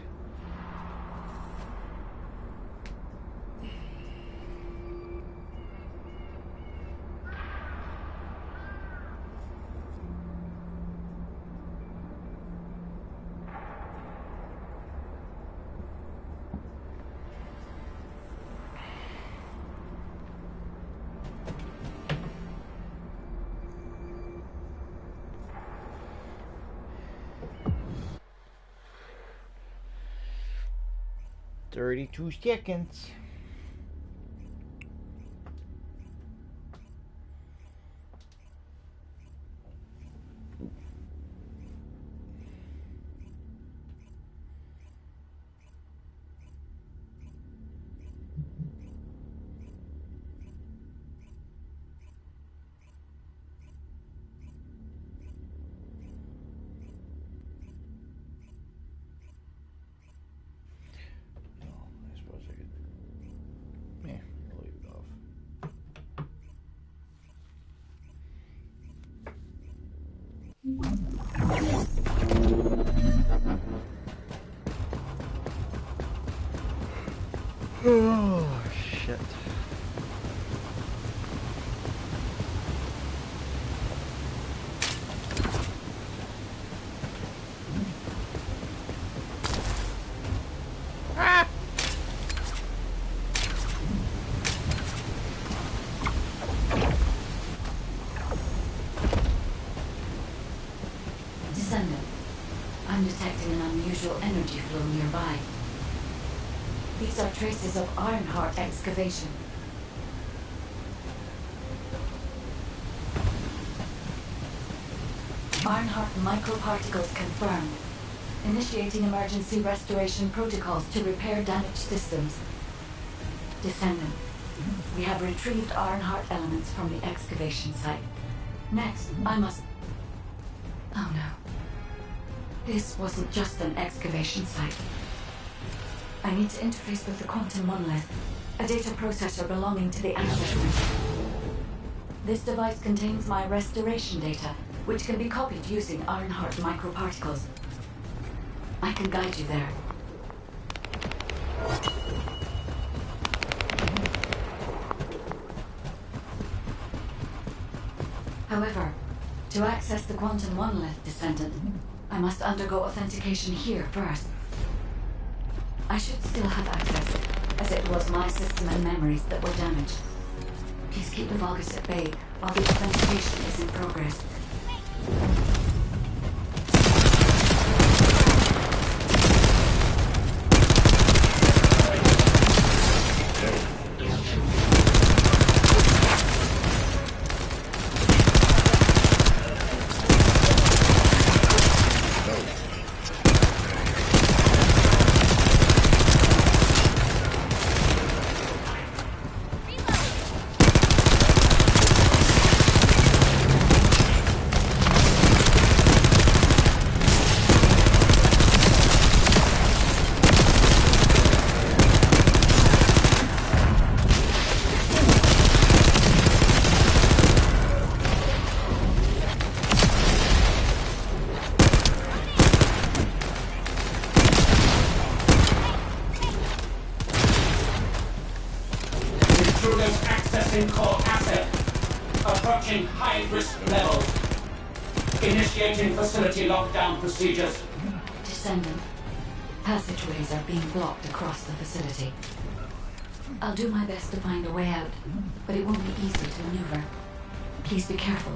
$32 seconds. Oh, shit. Descendant, I'm detecting an unusual energy flow nearby. These are traces of Ironheart excavation. Ironheart microparticles confirmed. Initiating emergency restoration protocols to repair damaged systems. Descendant, we have retrieved Ironheart elements from the excavation site. Next, I must... Oh no. This wasn't just an excavation site. I need to interface with the Quantum Monolith, a data processor belonging to the Ancestors. This device contains my restoration data, which can be copied using Ironheart microparticles. I can guide you there. However, to access the Quantum Monolith, Descendant, I must undergo authentication here first. I should still have access, as it was my system and memories that were damaged. Please keep the Vulgus at bay while the authentication is in progress. Accessing core asset. Approaching high-risk levels. Initiating facility lockdown procedures. Descendant. Passageways are being blocked across the facility. I'll do my best to find a way out, but it won't be easy to maneuver. Please be careful.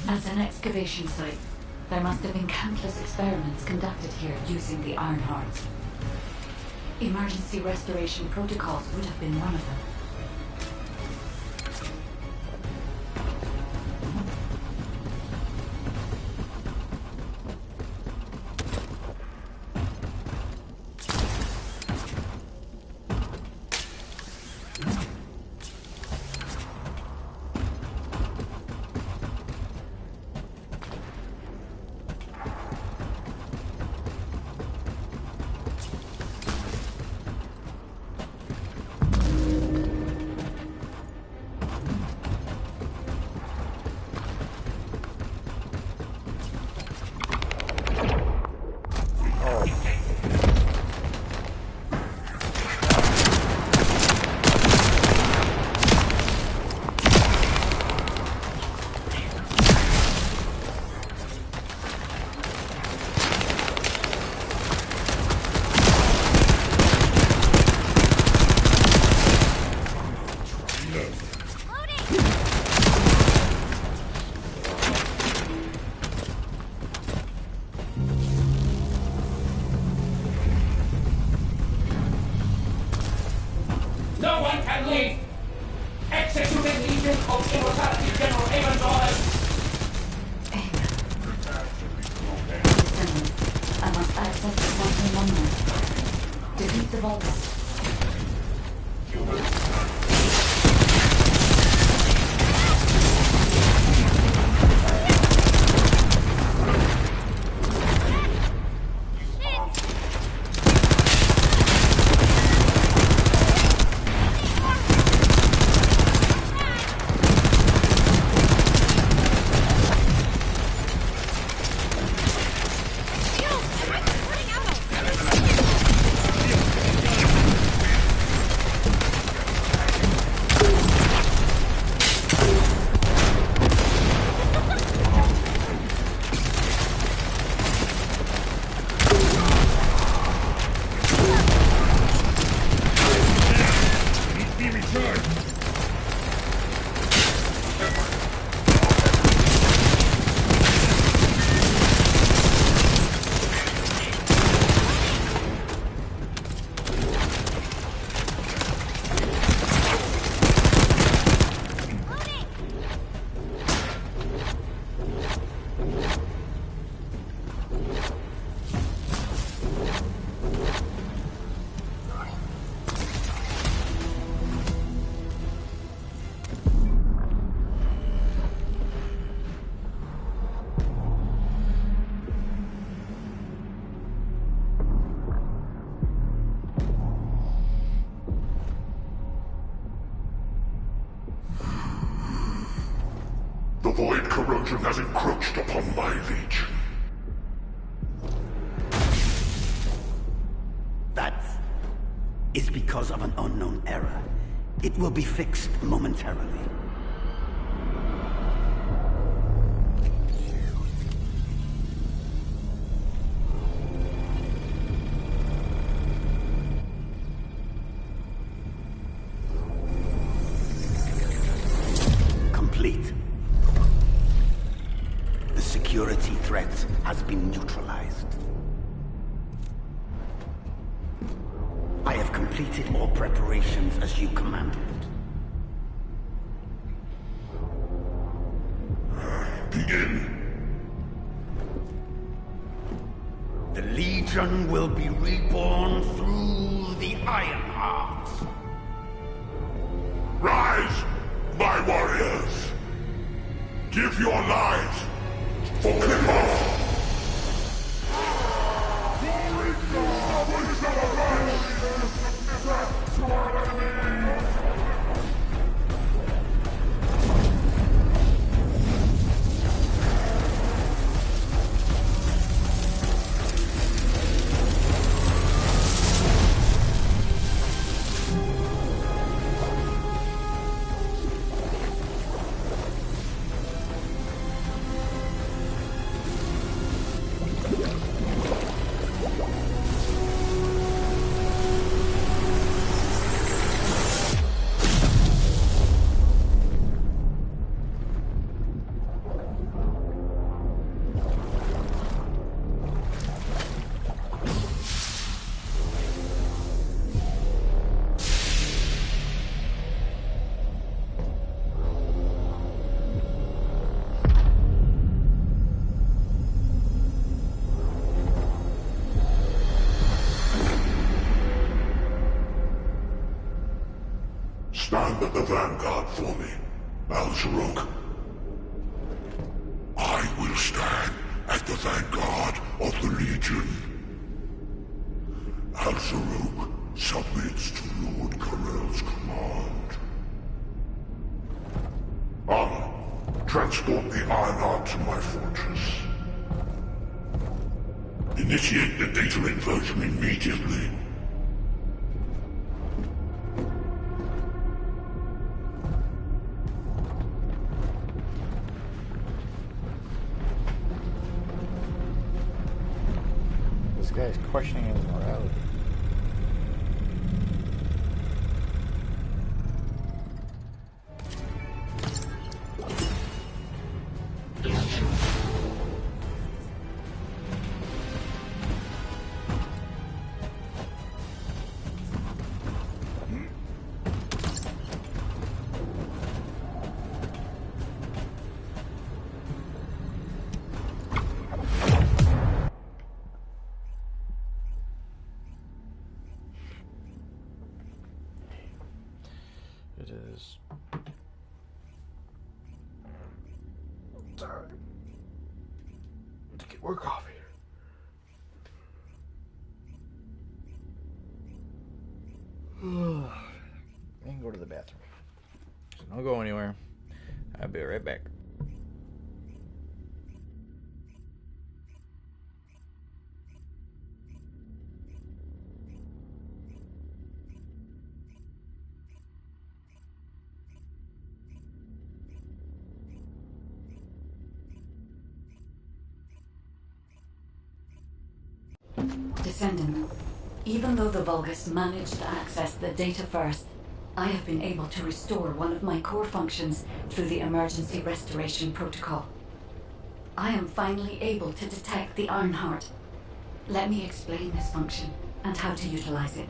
As an excavation site, there must have been countless experiments conducted here using the Iron Hearts. Emergency restoration protocols would have been one of them. The void corrosion has encroached upon my legion. is because of an unknown error. It will be fixed momentarily. Complete. The security threat has been neutralized. I have completed all preparations as you commanded. Begin. The Legion will be reborn through the Ironheart. Rise, my warriors. Give your lives for Clipper. Stand at the vanguard for me, Al-Zaruk. I will stand at the vanguard of the Legion. Al-Zaruk submits to Lord Karel's command. Anna, transport the Ironheart to my fortress. Initiate the data inversion immediately. This guy's questioning his morality. It is time to get more coffee. And go to the bathroom. So don't go anywhere. I'll be right back. Descendant, even though the Vulgus managed to access the data first, I have been able to restore one of my core functions through the emergency restoration protocol. I am finally able to detect the Ironheart. Let me explain this function and how to utilize it.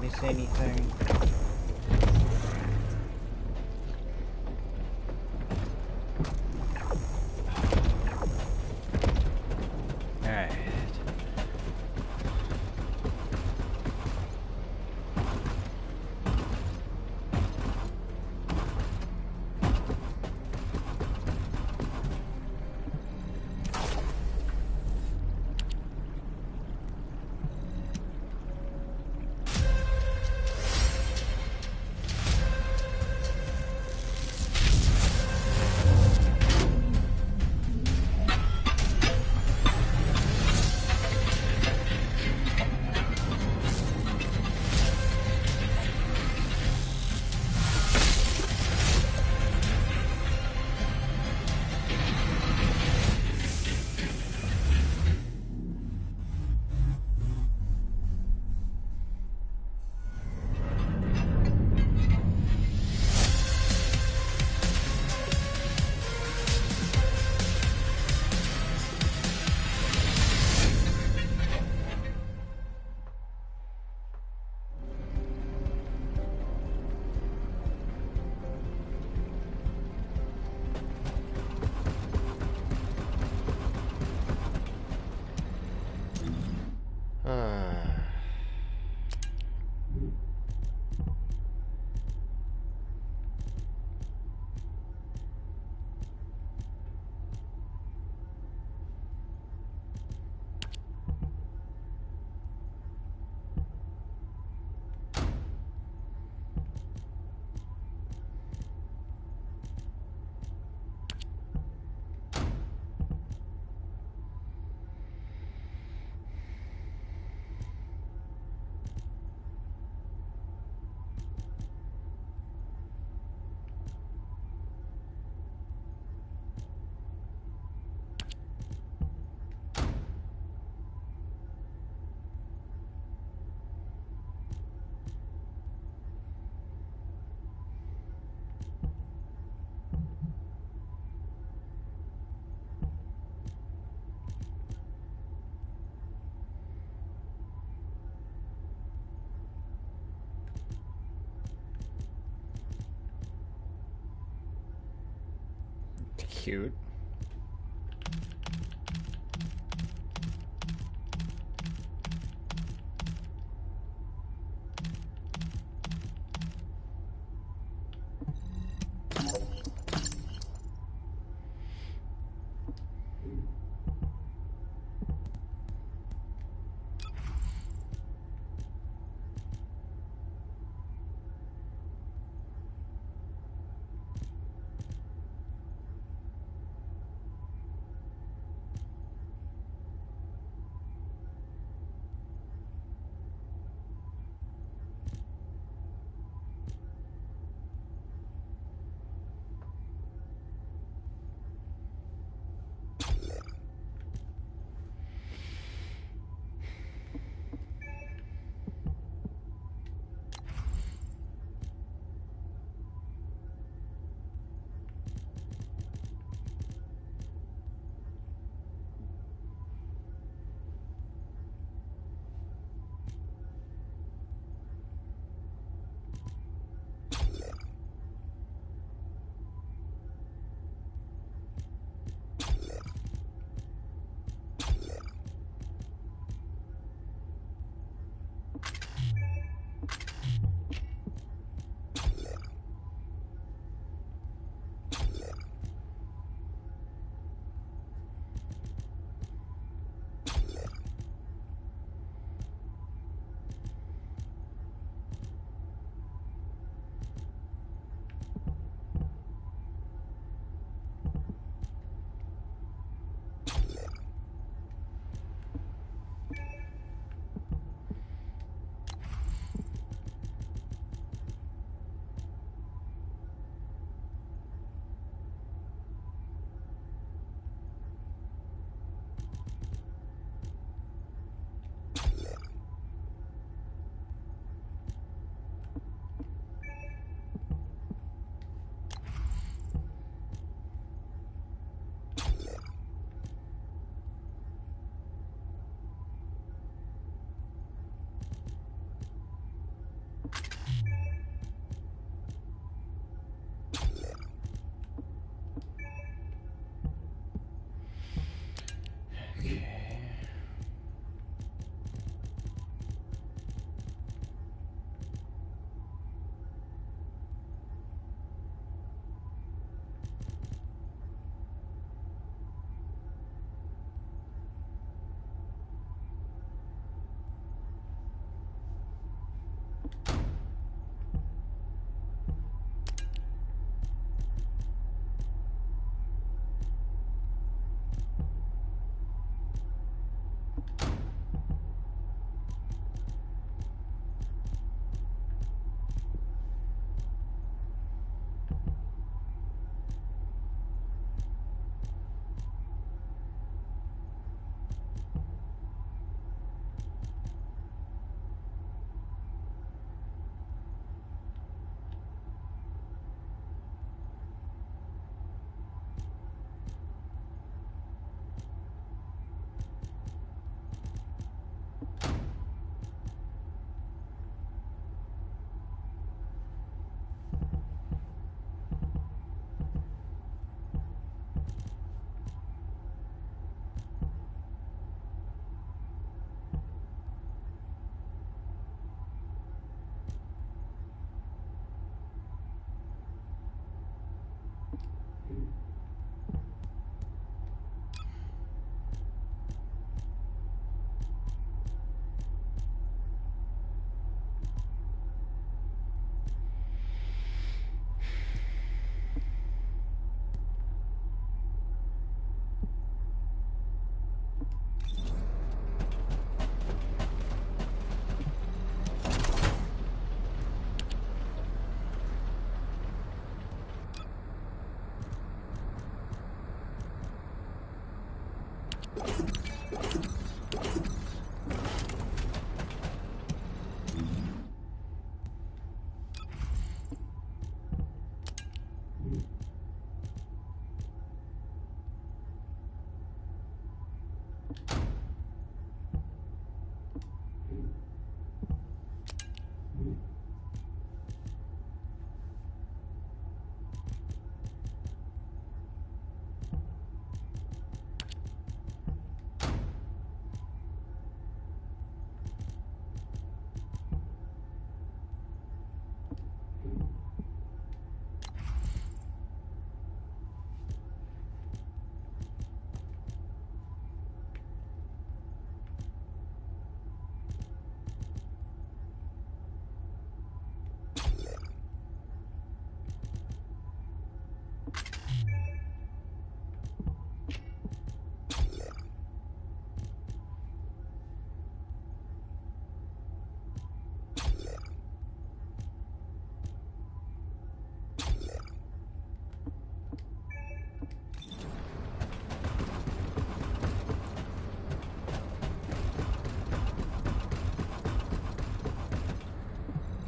miss anything? Alright. Cute.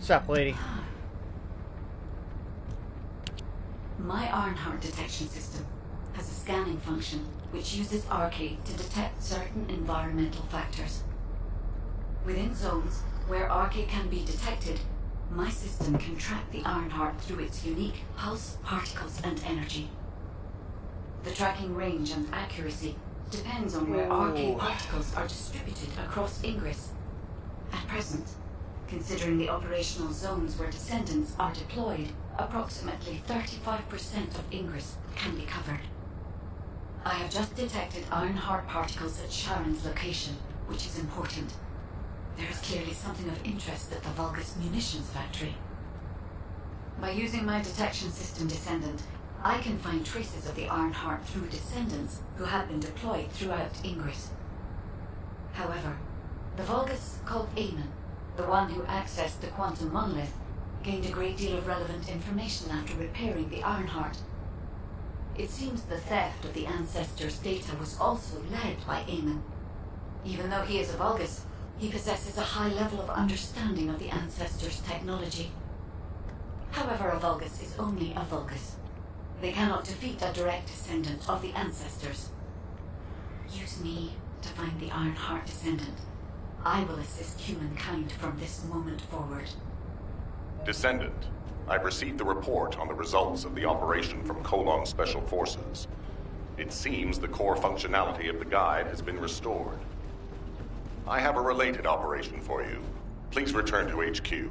What's up, lady? My Ironheart detection system has a scanning function which uses Arcade to detect certain environmental factors. Within zones where Arcade can be detected, my system can track the Ironheart through its unique pulse, particles, and energy. The tracking range and accuracy depends on where Arcade particles are distributed across Ingress. At present, considering the operational zones where Descendants are deployed, approximately 35% of Ingress can be covered. I have just detected Ironheart particles at Sharon's location, which is important. There is clearly something of interest at the Vulgus munitions factory. By using my detection system Descendant, I can find traces of the Ironheart through Descendants who have been deployed throughout Ingress. However, the Vulgus called Eamon, the one who accessed the Quantum Monolith, gained a great deal of relevant information after repairing the Ironheart. It seems the theft of the Ancestors' data was also led by Eamon. Even though he is a Vulgus, he possesses a high level of understanding of the Ancestors' technology. However, a Vulgus is only a Vulgus. They cannot defeat a direct descendant of the Ancestors. Use me to find the Ironheart descendant. I will assist humankind from this moment forward. Descendant, I've received the report on the results of the operation from Colon Special Forces. It seems the core functionality of the guide has been restored. I have a related operation for you. Please return to HQ.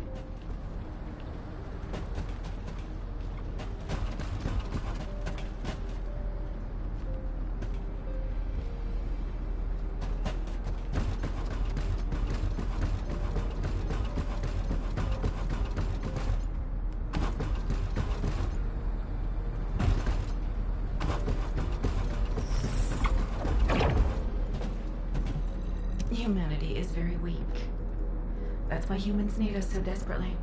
Humanity is very weak. That's why humans need us so desperately.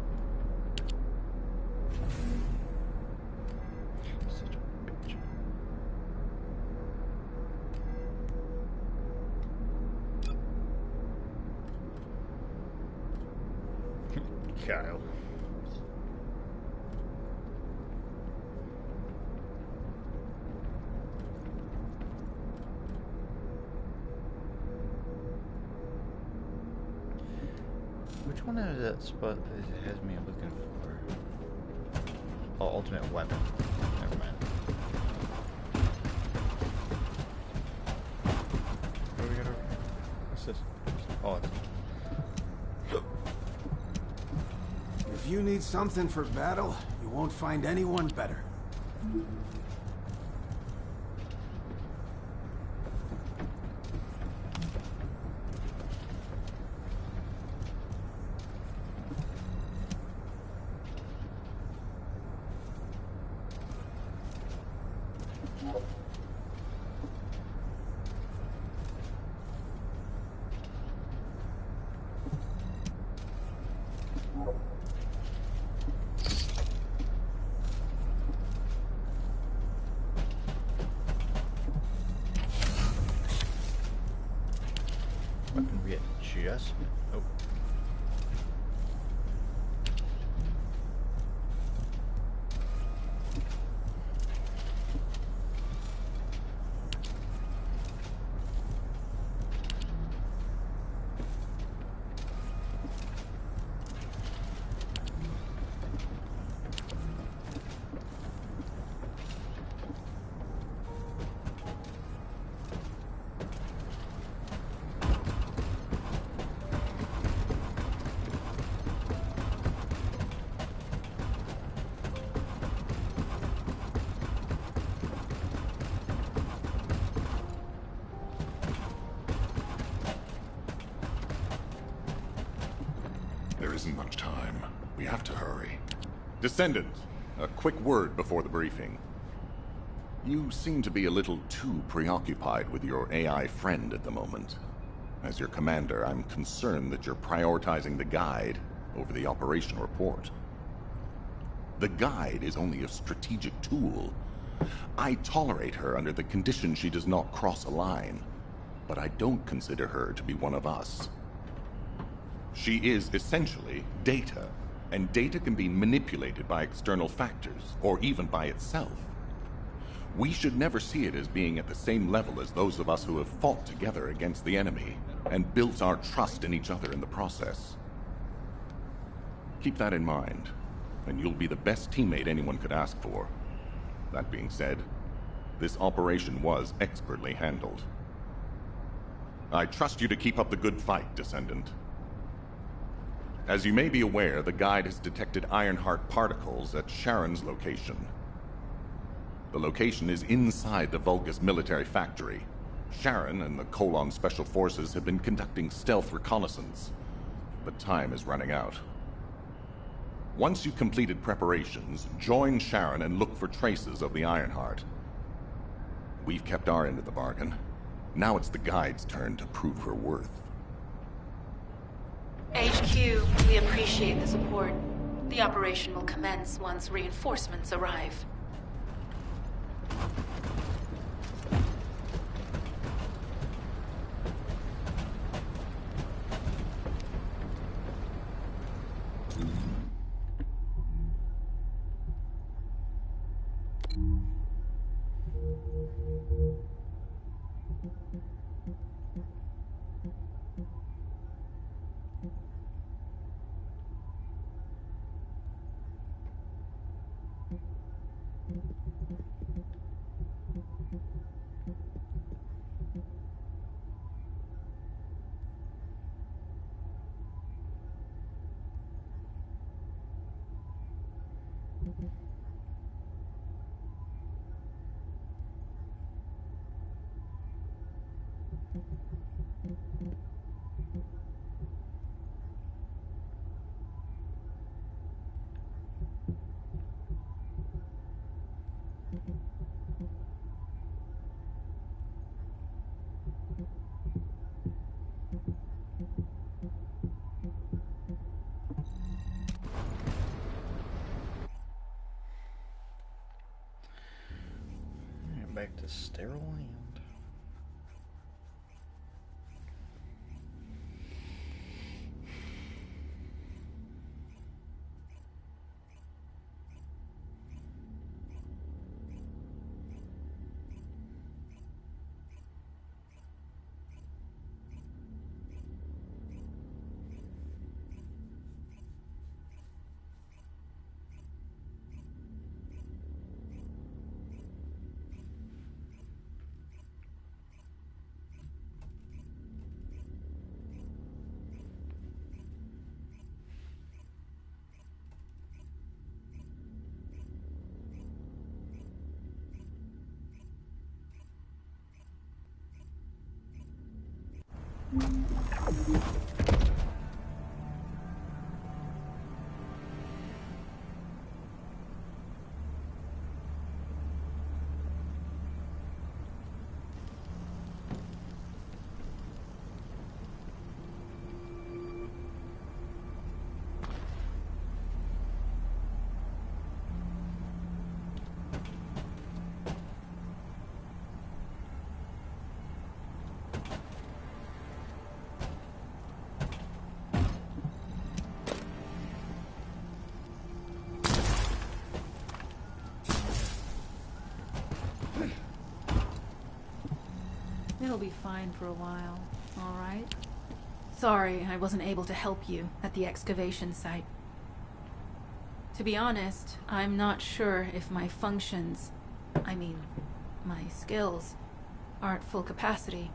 Such a bitch. Kyle. Which one is that spot that has me looking for? Oh, ultimate weapon. Never mind. What do we got over here? What's this? Oh, it's... If you need something for battle, you won't find anyone better. Weapon readjustment. Oh. There isn't much time. We have to hurry. Descendant, a quick word before the briefing. You seem to be a little too preoccupied with your AI friend at the moment. As your commander, I'm concerned that you're prioritizing the guide over the operation report. The guide is only a strategic tool. I tolerate her under the condition she does not cross a line, but I don't consider her to be one of us. She is essentially data, and data can be manipulated by external factors, or even by itself. We should never see it as being at the same level as those of us who have fought together against the enemy, and built our trust in each other in the process. Keep that in mind, and you'll be the best teammate anyone could ask for. That being said, this operation was expertly handled. I trust you to keep up the good fight, Descendant. As you may be aware, the Guide has detected Ironheart particles at Sharon's location. The location is inside the Vulgus military factory. Sharon and the Colon Special Forces have been conducting stealth reconnaissance, but time is running out. Once you've completed preparations, join Sharon and look for traces of the Ironheart. We've kept our end of the bargain. Now it's the Guide's turn to prove her worth. HQ, we appreciate the support. The operation will commence once reinforcements arrive. Back to sterile land. It'll be fine for a while, all right? Sorry I wasn't able to help you at the excavation site. To be honest, I'm not sure if my functions, I mean, my skills, are at full capacity.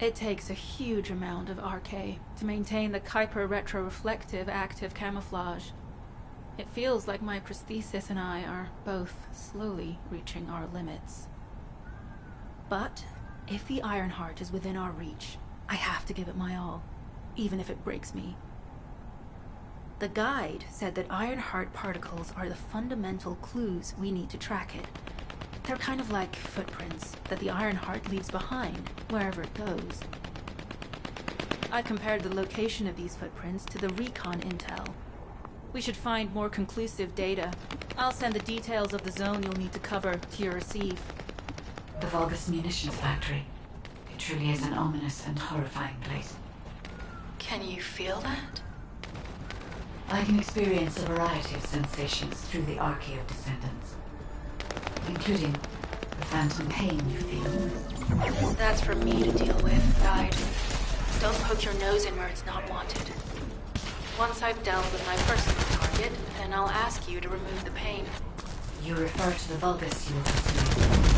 It takes a huge amount of RK to maintain the Kuiper retroreflective active camouflage. It feels like my prosthesis and I are both slowly reaching our limits. But if the Ironheart is within our reach, I have to give it my all, even if it breaks me. The Guide said that Ironheart particles are the fundamental clues we need to track it. They're kind of like footprints that the Ironheart leaves behind, wherever it goes. I compared the location of these footprints to the recon intel. We should find more conclusive data. I'll send the details of the zone you'll need to cover to your receive. The Vulgus munitions factory. It truly is an ominous and horrifying place. Can you feel that? I can experience a variety of sensations through the Archaea of Descendants, including the phantom pain you feel. That's for me to deal with, Guide. Don't poke your nose in where it's not wanted. Once I've dealt with my personal target, then I'll ask you to remove the pain. You refer to the Vulgus you were pursuing.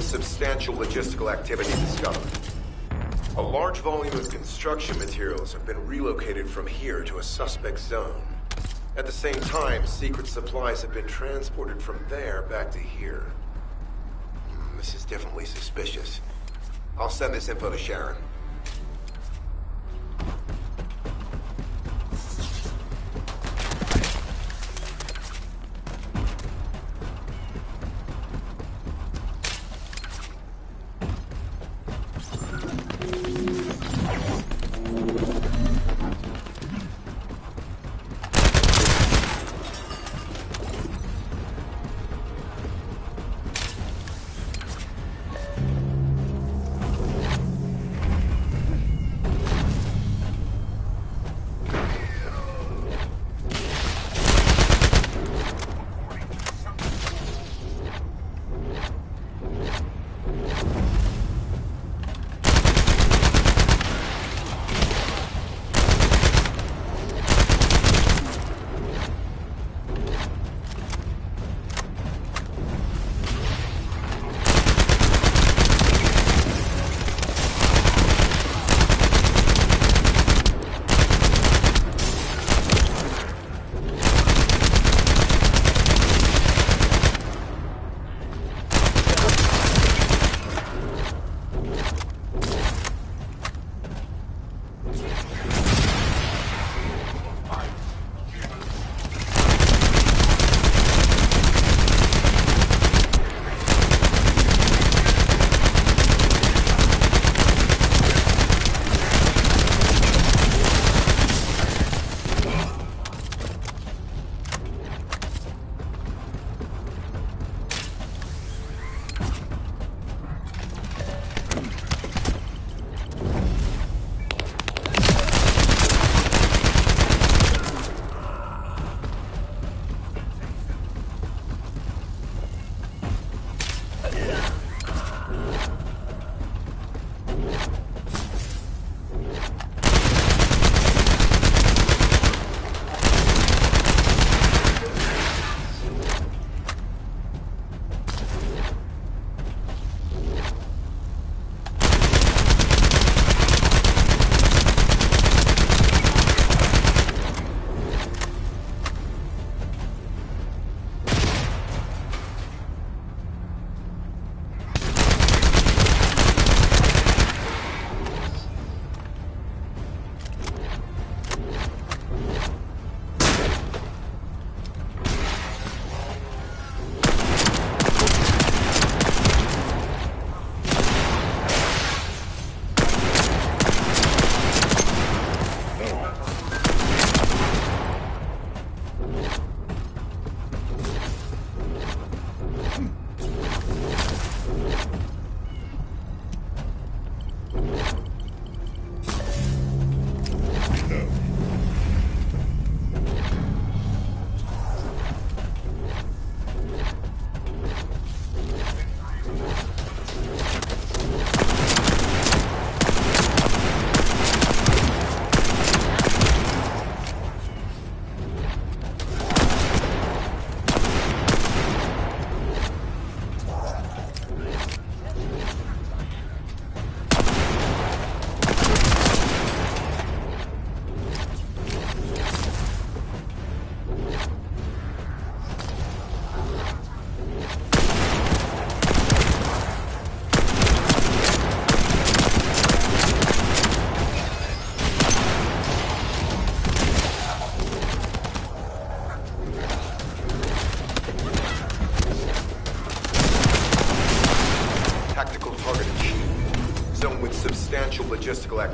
Substantial logistical activity discovered. A large volume of construction materials have been relocated from here to a suspect zone. At the same time, secret supplies have been transported from there back to here. This is definitely suspicious. I'll send this info to Sharon.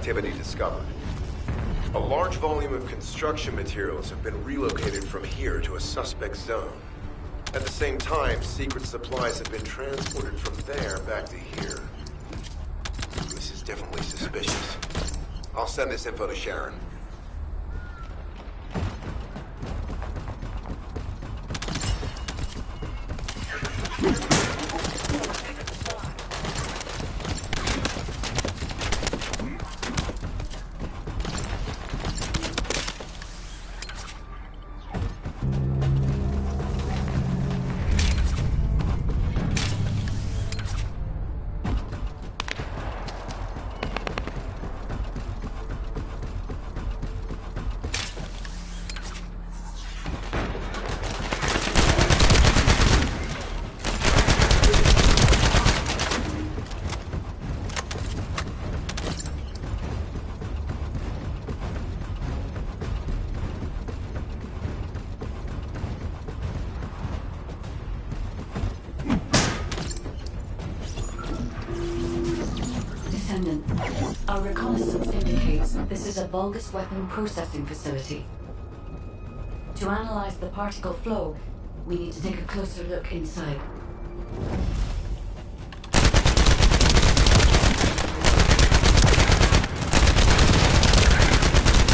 activity discovered. A large volume of construction materials have been relocated from here to a suspect zone. At the same time, secret supplies have been transported from there back to here. This is definitely suspicious. I'll send this info to Sharon. Our reconnaissance indicates this is a Vulgus weapon processing facility. To analyze the particle flow, we need to take a closer look inside.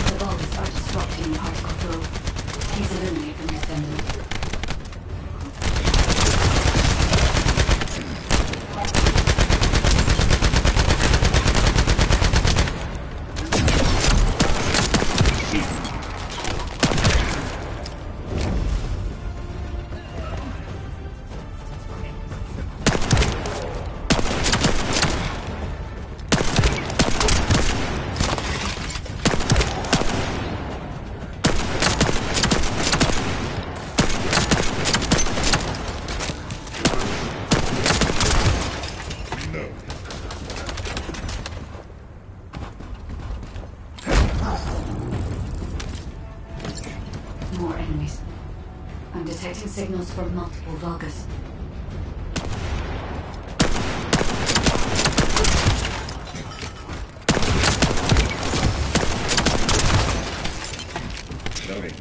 The Vulgus are disrupting particle flow. Please eliminate them, Descendant. More enemies. I'm detecting signals from multiple Vulgus. Loading.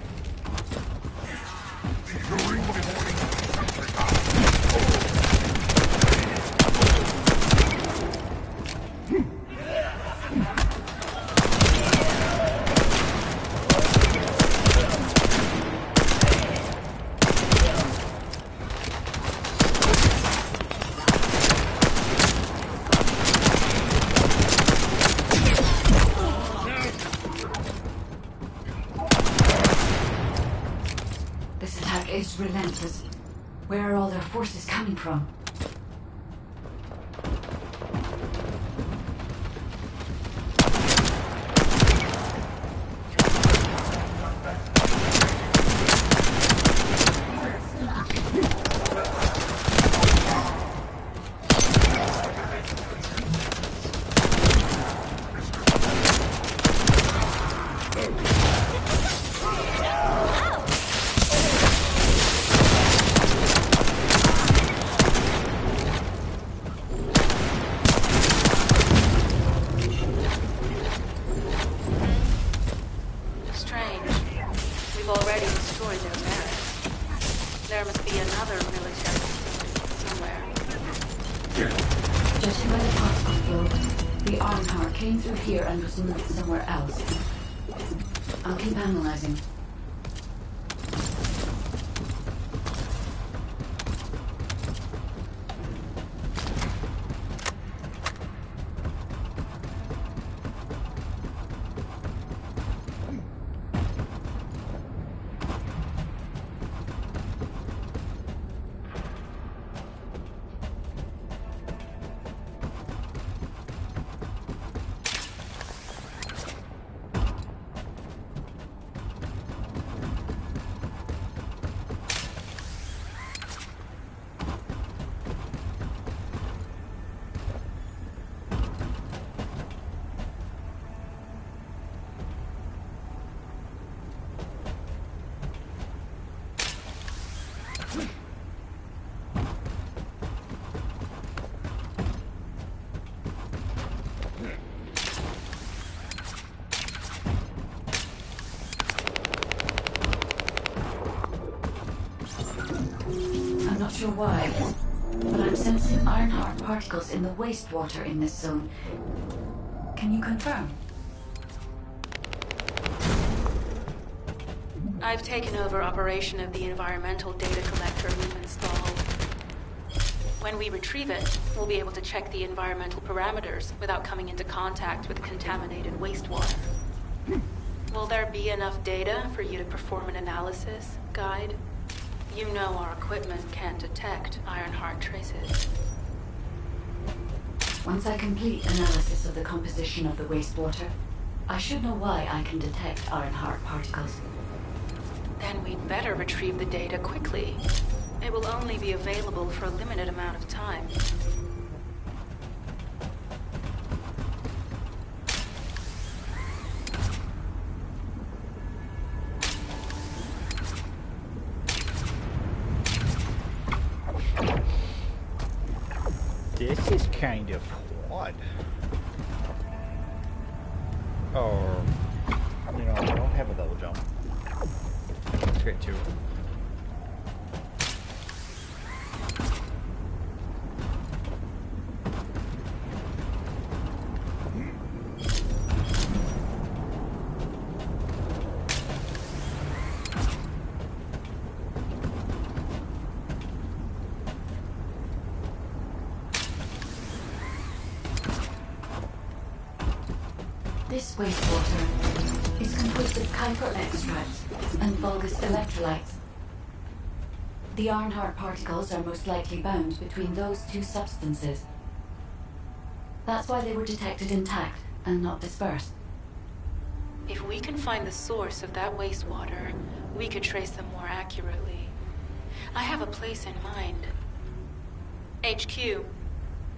This attack is relentless. Where are all their forces coming from? Strange. We've already destroyed their barracks. There must be another military facility somewhere. Judging by the particle flow, the Ironheart came through here and was moved somewhere else. I'll keep analyzing. sure why, but I'm sensing Ironheart particles in the wastewater in this zone. Can you confirm? I've taken over operation of the environmental data collector we've installed. When we retrieve it, we'll be able to check the environmental parameters without coming into contact with contaminated wastewater. Will there be enough data for you to perform an analysis, Guide? You know our equipment can't detect Ironheart traces. Once I complete analysis of the composition of the wastewater, I should know why I can detect Ironheart particles. Then we'd better retrieve the data quickly. It will only be available for a limited amount of time. This is kind of odd. Or, you know, I don't have a double jump. That's great too. This wastewater is composed of Kuiper extracts and Vulgus electrolytes. The Ironheart particles are most likely bound between those two substances. That's why they were detected intact and not dispersed. If we can find the source of that wastewater, we could trace them more accurately. I have a place in mind. HQ.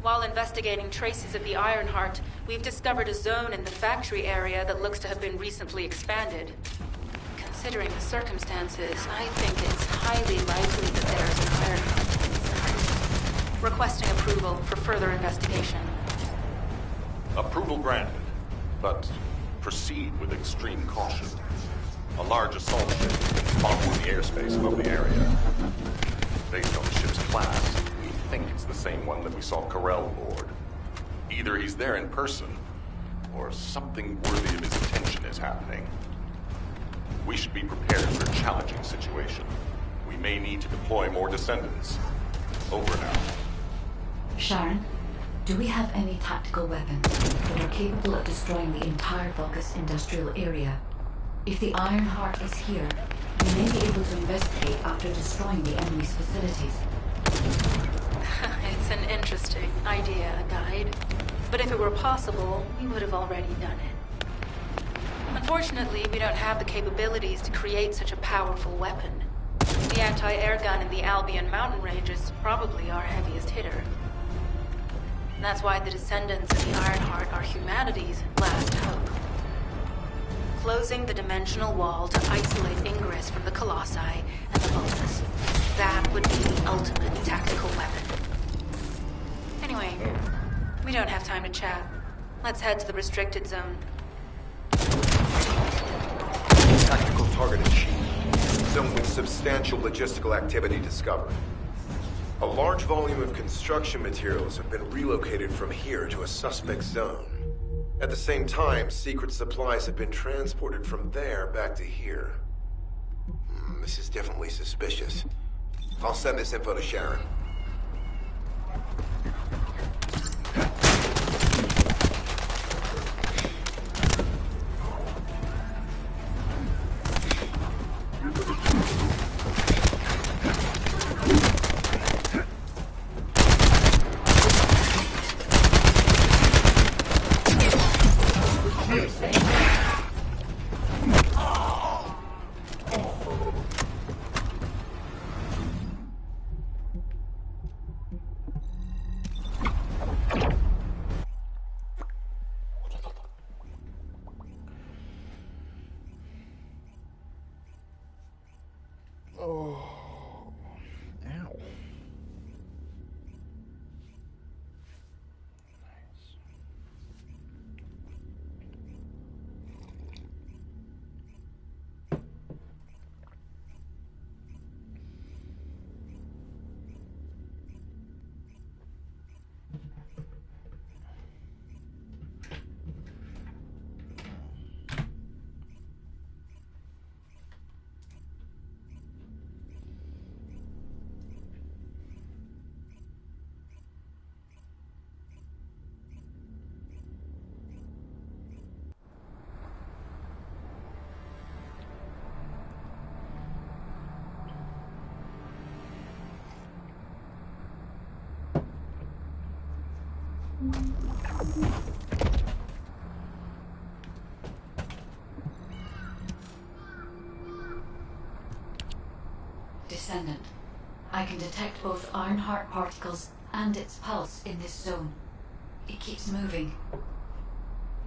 While investigating traces of the Ironheart, we've discovered a zone in the factory area that looks to have been recently expanded. Considering the circumstances, I think it's highly likely that there's an Ironheart inside. Requesting approval for further investigation. Approval granted, but proceed with extreme caution. A large assault ship has been spotted in the airspace above the area. Based on the ship's class, we think it's the same one that we saw Corell aboard. Either he's there in person, or something worthy of his attention is happening. We should be prepared for a challenging situation. We may need to deploy more descendants. Over now. Sharon, do we have any tactical weapons that are capable of destroying the entire Vulgus industrial area? If the Ironheart is here, we may be able to investigate after destroying the enemy's facilities. It's an interesting idea, Guide. But if it were possible, we would have already done it. Unfortunately, we don't have the capabilities to create such a powerful weapon. The anti-air gun in the Albion mountain range is probably our heaviest hitter. That's why the descendants of the Ironheart are humanity's last hope. Closing the dimensional wall to isolate Ingress from the Colossi and the Vulgus. That would be the ultimate tactical weapon. Anyway, we don't have time to chat. Let's head to the restricted zone. Tactical target achieved. Zone with substantial logistical activity discovered. A large volume of construction materials have been relocated from here to a suspect zone. At the same time, secret supplies have been transported from there back to here. This is definitely suspicious. I'll send this info to Sharon. Descendant, I can detect both Ironheart particles and its pulse in this zone. It keeps moving.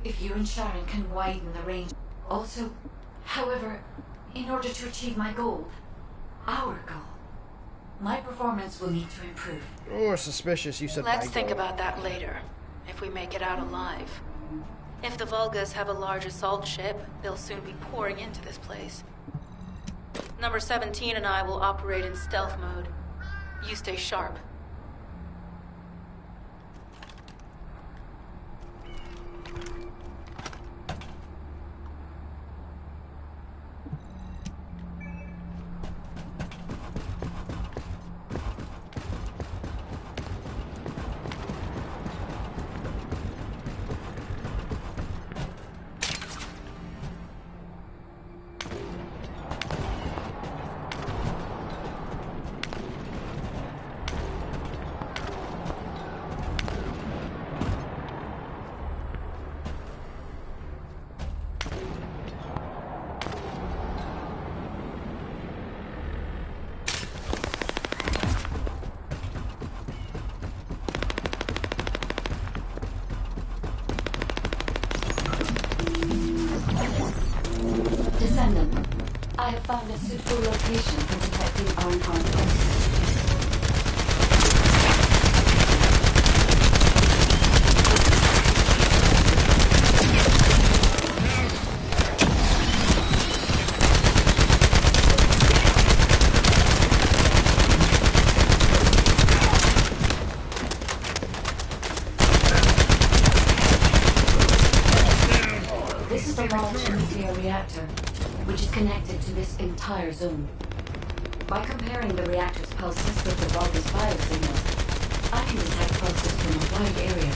If you and Sharon can widen the range. Also, however, in order to achieve my goal, our goal, my performance will need to improve. Oh, suspicious. You said Let's think about that later, if we make it out alive. If the Vulgas have a large assault ship, they'll soon be pouring into this place. Number 17 and I will operate in stealth mode. You stay sharp. Descendant, I have found a suitable location for detecting Ironheart pulses. This is a large nuclear reactor, which is connected to this entire zone. By comparing the reactor's pulses with the Vulgus biosignals, I can detect pulses from a wide area.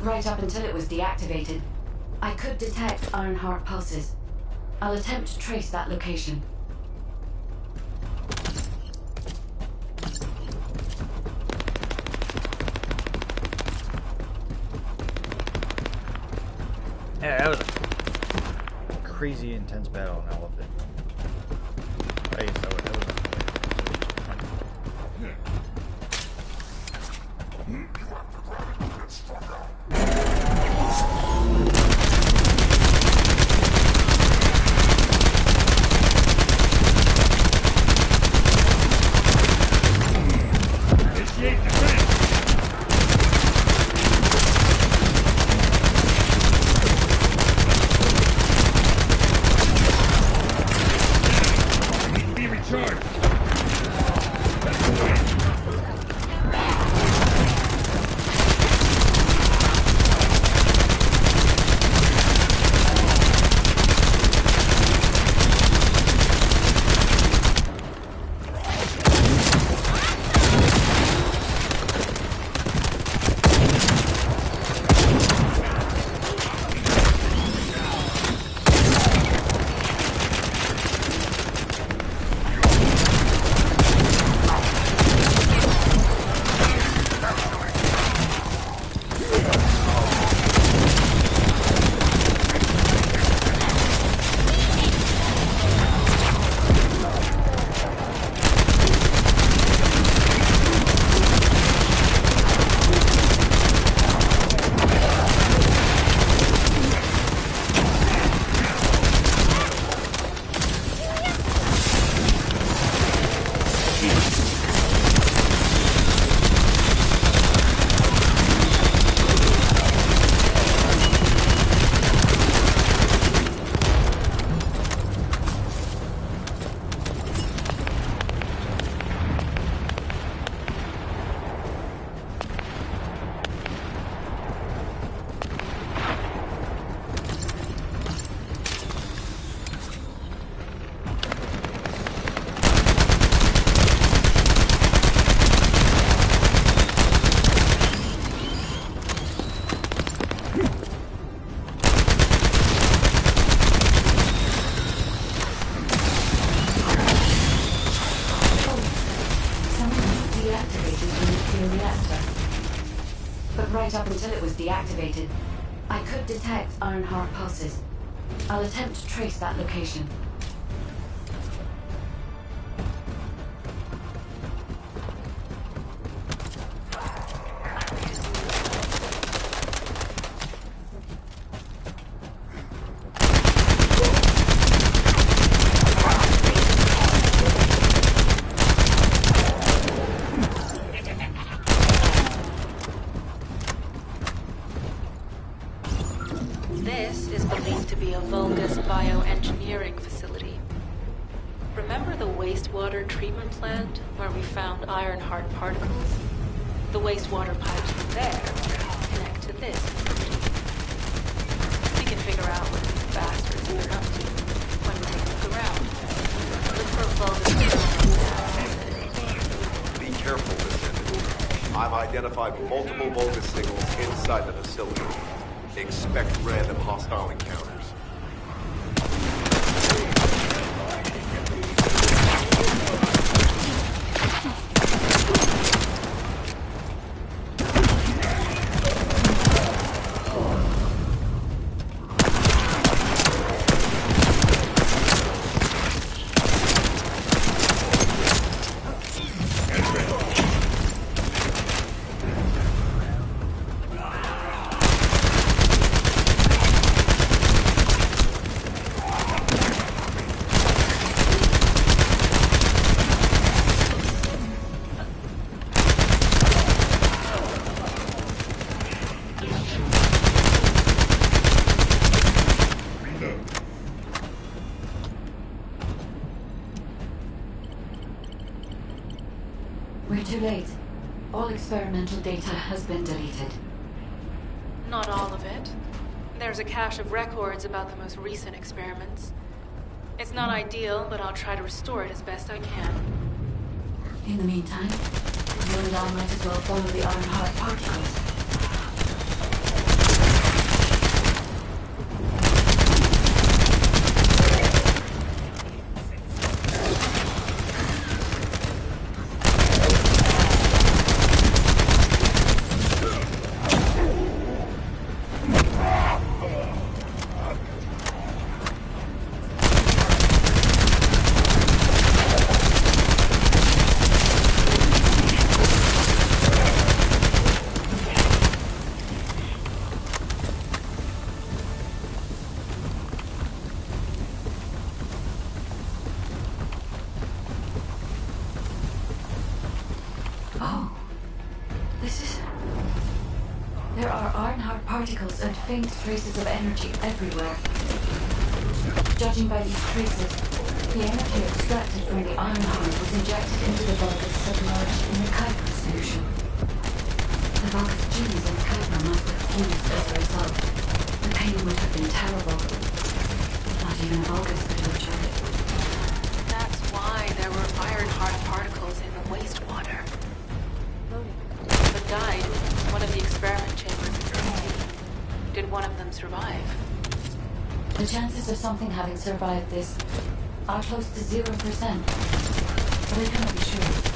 Right up until it was deactivated, I could detect Ironheart pulses. I'll attempt to trace that location. Yeah, that was a crazy intense battle, and I loved it. I guess that was but right up until it was deactivated, I could detect Ironheart pulses. I'll attempt to trace that location. This is believed to be a Vulgus bioengineering facility. Remember the wastewater treatment plant where we found Ironheart particles? The wastewater pipes from there connect to this facility. We can figure out what these bastards are up to when we take a look around. Look for Vulgus. Be careful, Descendant. I've identified multiple Vulgus signals inside the facility. Expect random hostile encounters. We're too late. All experimental data has been deleted. Not all of it. There's a cache of records about the most recent experiments. It's not ideal, but I'll try to restore it as best I can. In the meantime, you and I might as well follow the Ironheart particles. Oh. This is... There are Ironheart particles and faint traces of energy everywhere. Judging by these traces, the energy extracted from the Ironheart was injected into the Vulgus submerged in the Kuiper solution. The Vulgus genes in Kuiper must have fused as a result. The pain would have been terrible. Not even Vulgus could have endured it. That's why there were Ironheart particles in the wastewater. The guide, one of the experiment chambers is empty. Did one of them survive? The chances of something having survived this are close to 0%, but I cannot be sure.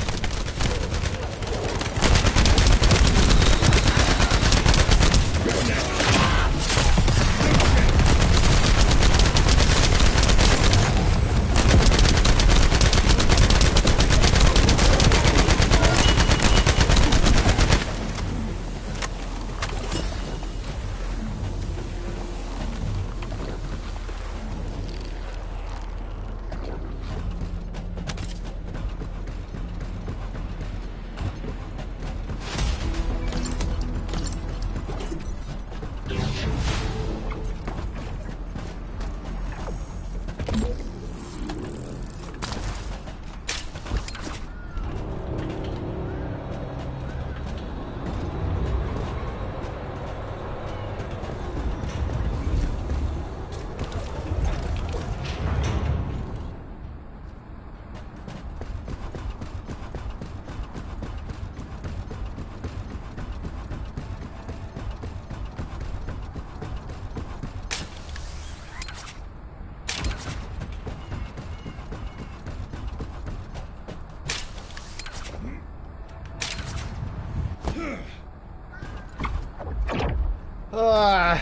Ah.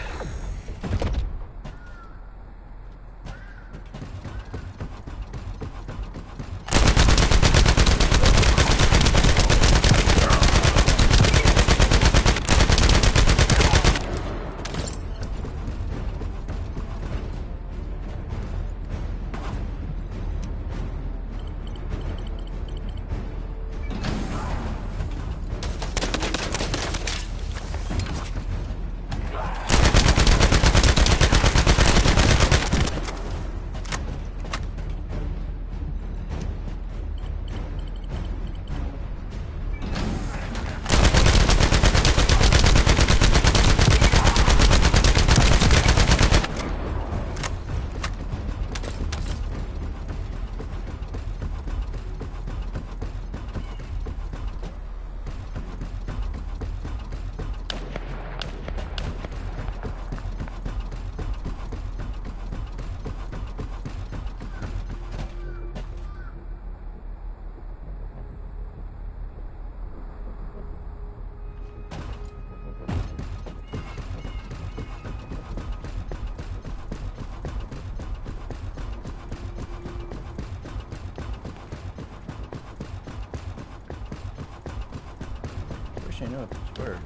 Wish I knew what these were.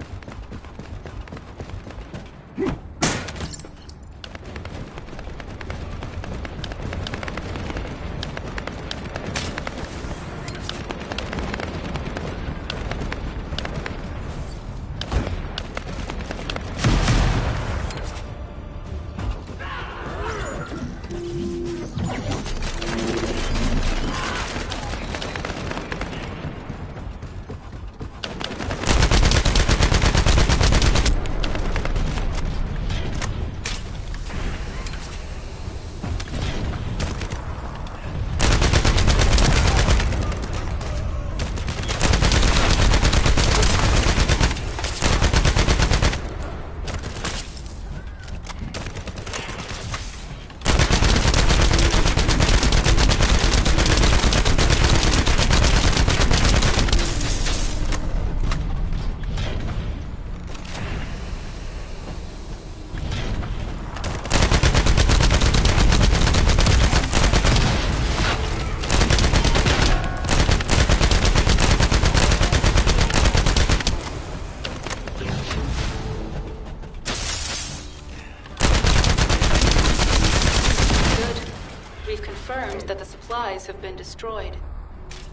That the supplies have been destroyed.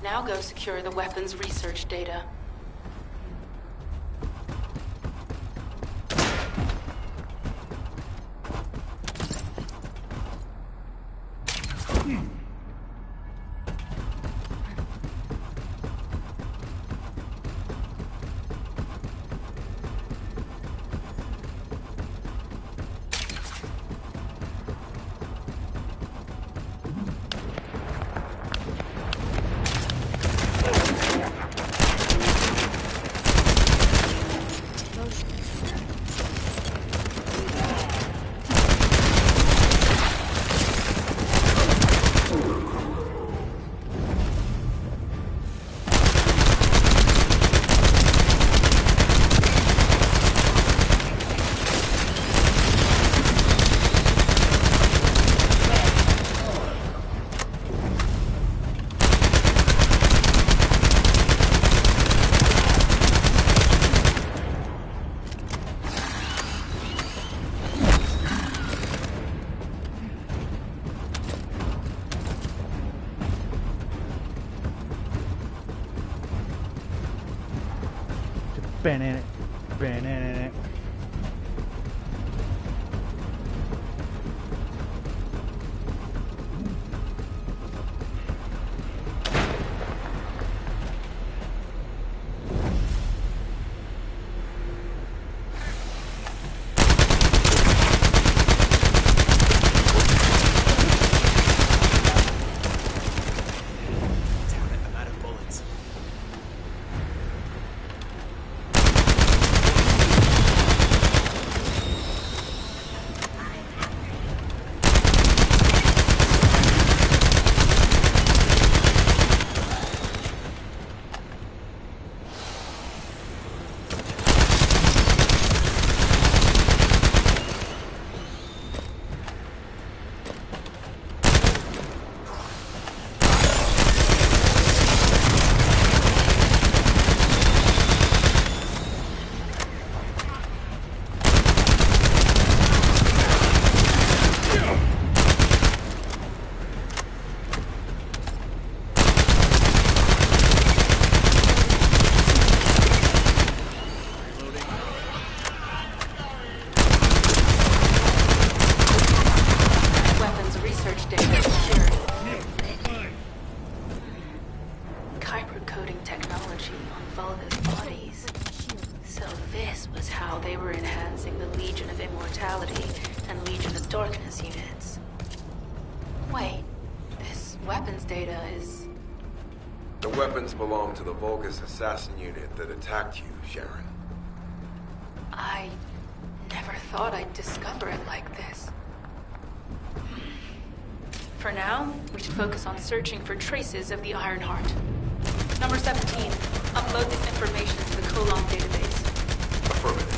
Now go secure the weapons research data. Banana, banana. this was how they were enhancing the Legion of Immortality and Legion of Darkness units. Wait, this weapons data is... The weapons belong to the Vulgus assassin unit that attacked you, Sharon. I never thought I'd discover it like this. For now, we should focus on searching for traces of the Ironheart. Number 17, upload this information to the Colon database. Affirmative.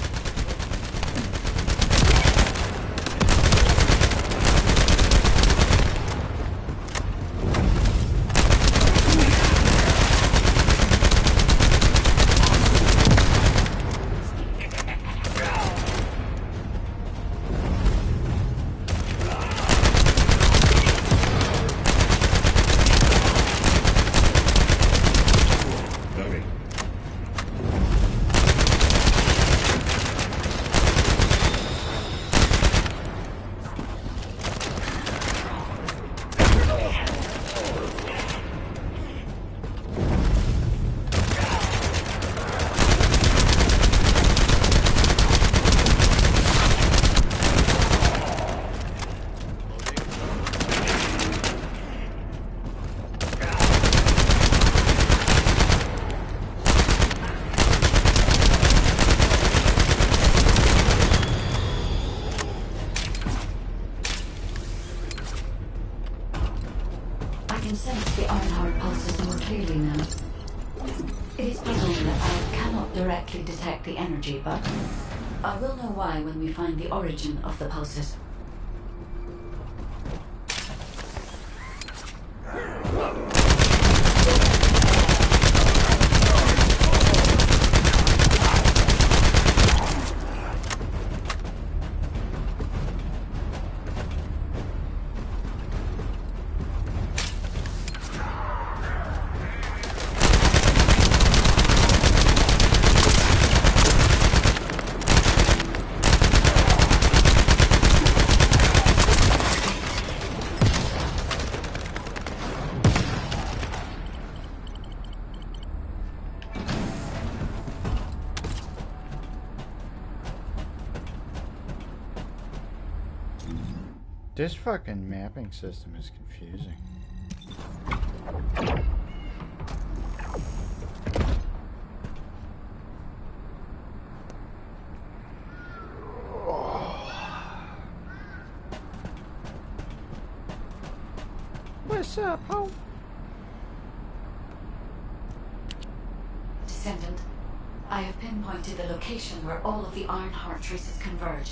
Detect the energy, but I will know why when we find the origin of the pulses. This fucking mapping system is confusing. What's up, ho? Descendant, I have pinpointed the location where all of the Ironheart traces converge.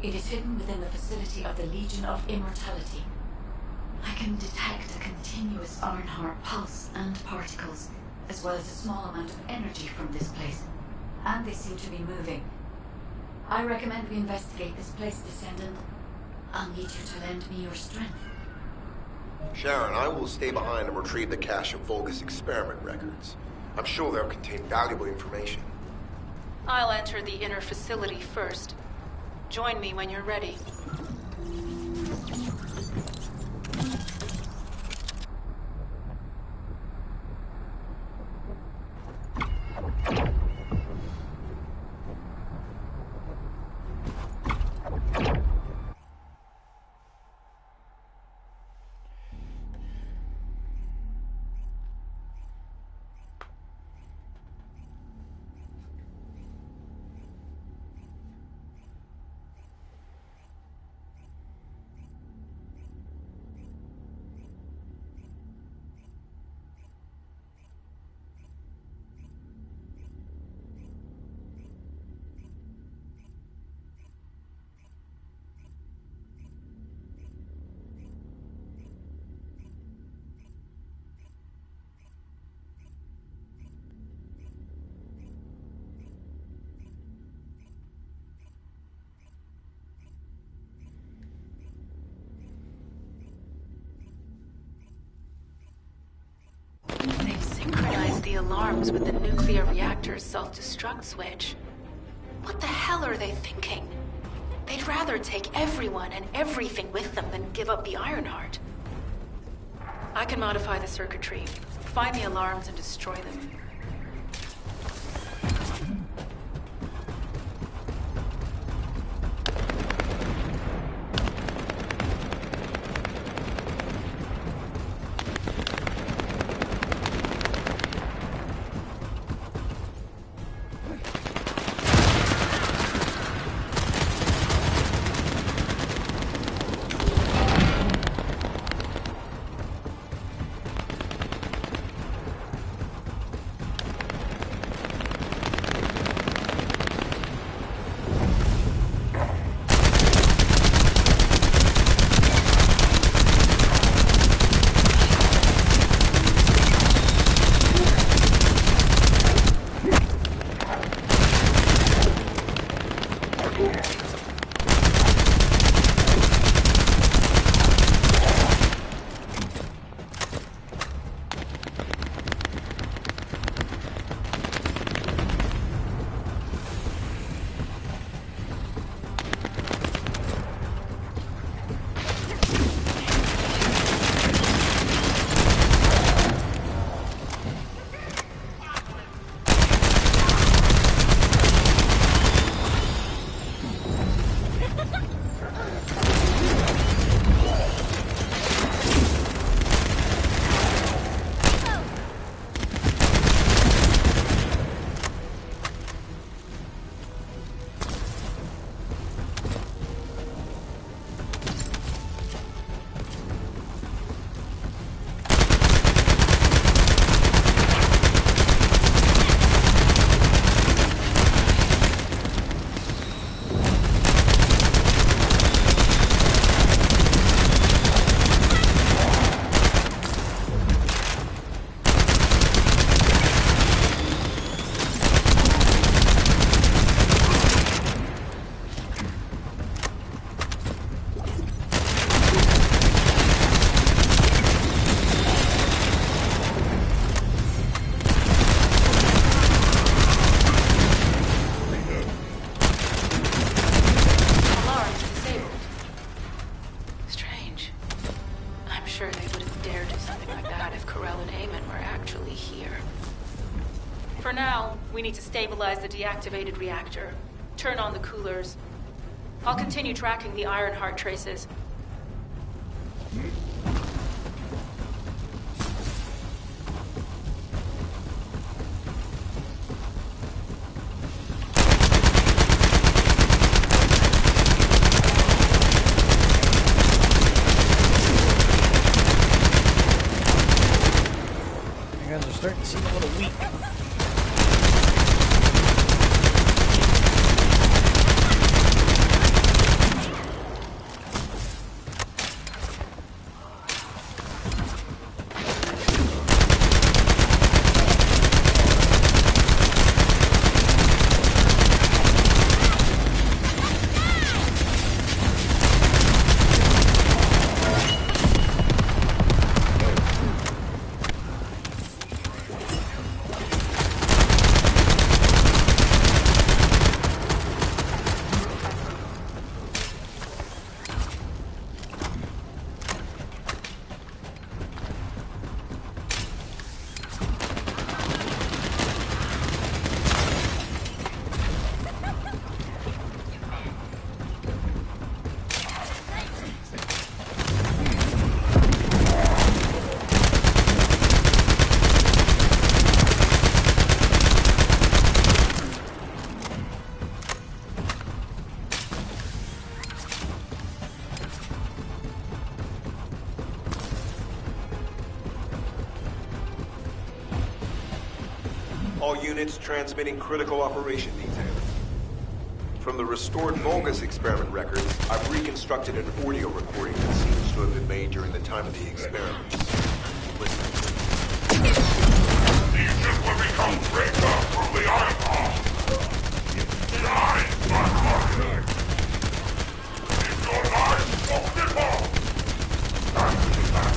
It is hidden within the facility of the Legion of Immortality. I can detect a continuous Ironheart pulse and particles, as well as a small amount of energy from this place. And they seem to be moving. I recommend we investigate this place, Descendant. I'll need you to lend me your strength. Sharon, I will stay behind and retrieve the cache of Vulgus experiment records. I'm sure they'll contain valuable information. I'll enter the inner facility first. Join me when you're ready. The alarms with the nuclear reactor's self-destruct switch. What the hell are they thinking? They'd rather take everyone and everything with them than give up the Ironheart. I can modify the circuitry, find the alarms and destroy them. Stabilize the deactivated reactor. Turn on the coolers. I'll continue tracking the Ironheart traces. You guys are starting to seem a little weak. All units transmitting critical operation details. From the restored Vulgus experiment records, I've reconstructed an audio recording that seems to have been made during the time of the experiments. Listen. Legion will become breaker from the Ironheart. Die, Ironheart. If your lives of people. Back to the back.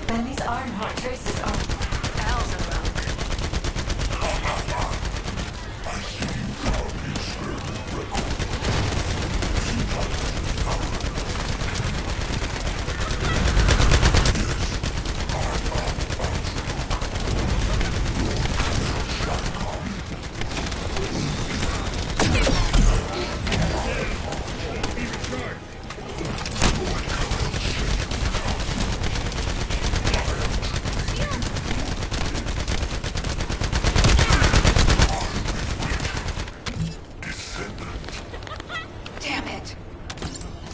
Then these Ironheart traces are Beelzebub.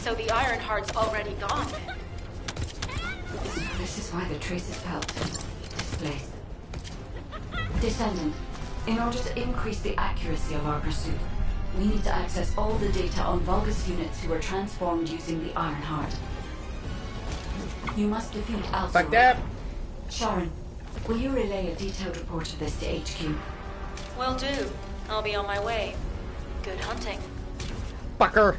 So the Ironheart's already gone. This is why the traces felt displaced. Descendant, in order to increase the accuracy of our pursuit, we need to access all the data on Vulgus units who were transformed using the Ironheart. You must defeat Alpha. Fuck that! Sharon, will you relay a detailed report of this to HQ? Will do. I'll be on my way. Good hunting. Fucker!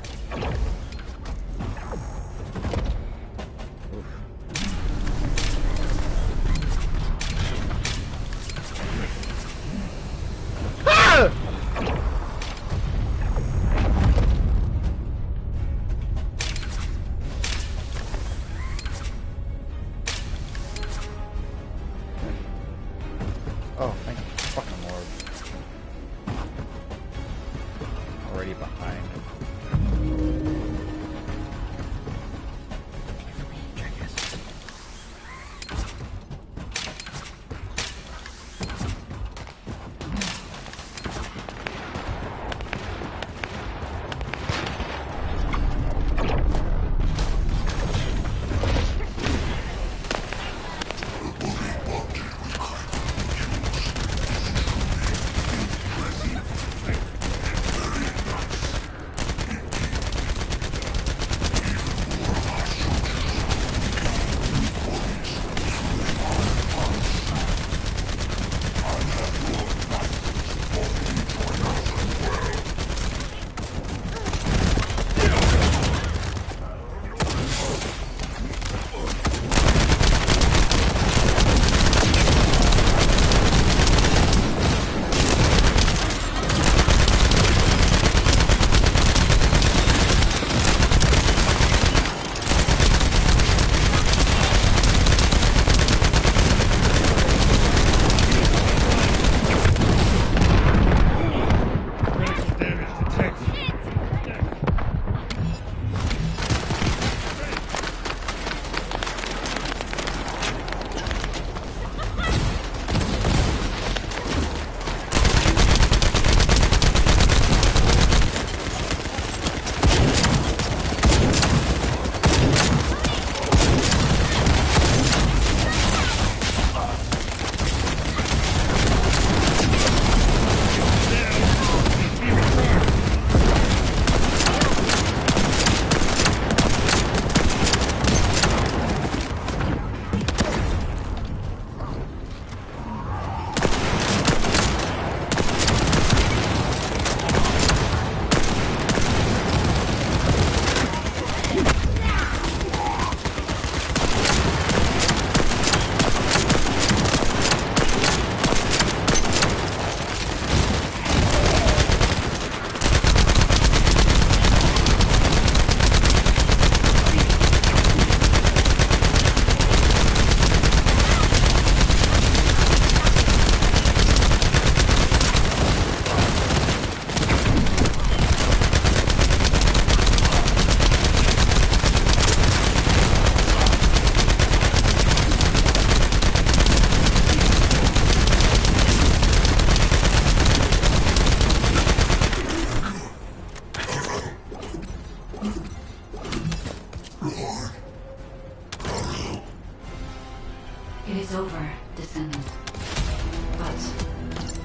Ah! Oh, thank you, fucking Lord. Already behind.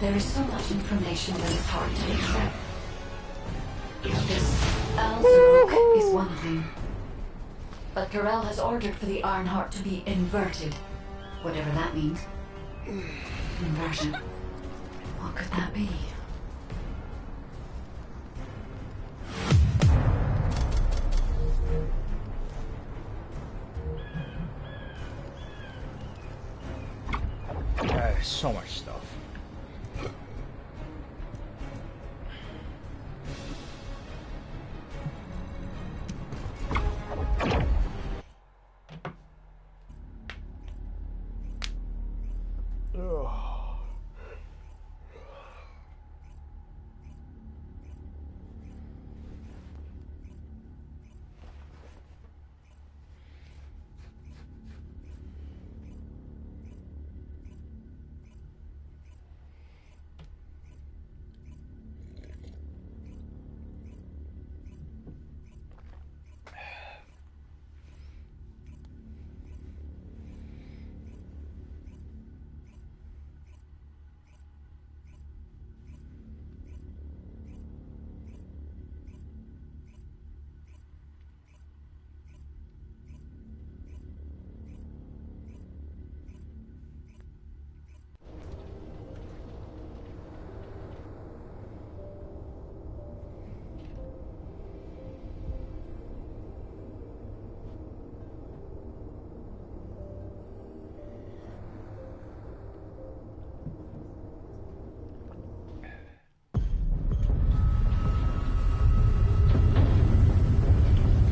There is so much information that is hard to accept. This Al-Zaruk is one thing. But Karel has ordered for the Ironheart to be inverted. Whatever that means. Inversion. What could that be? So much stuff.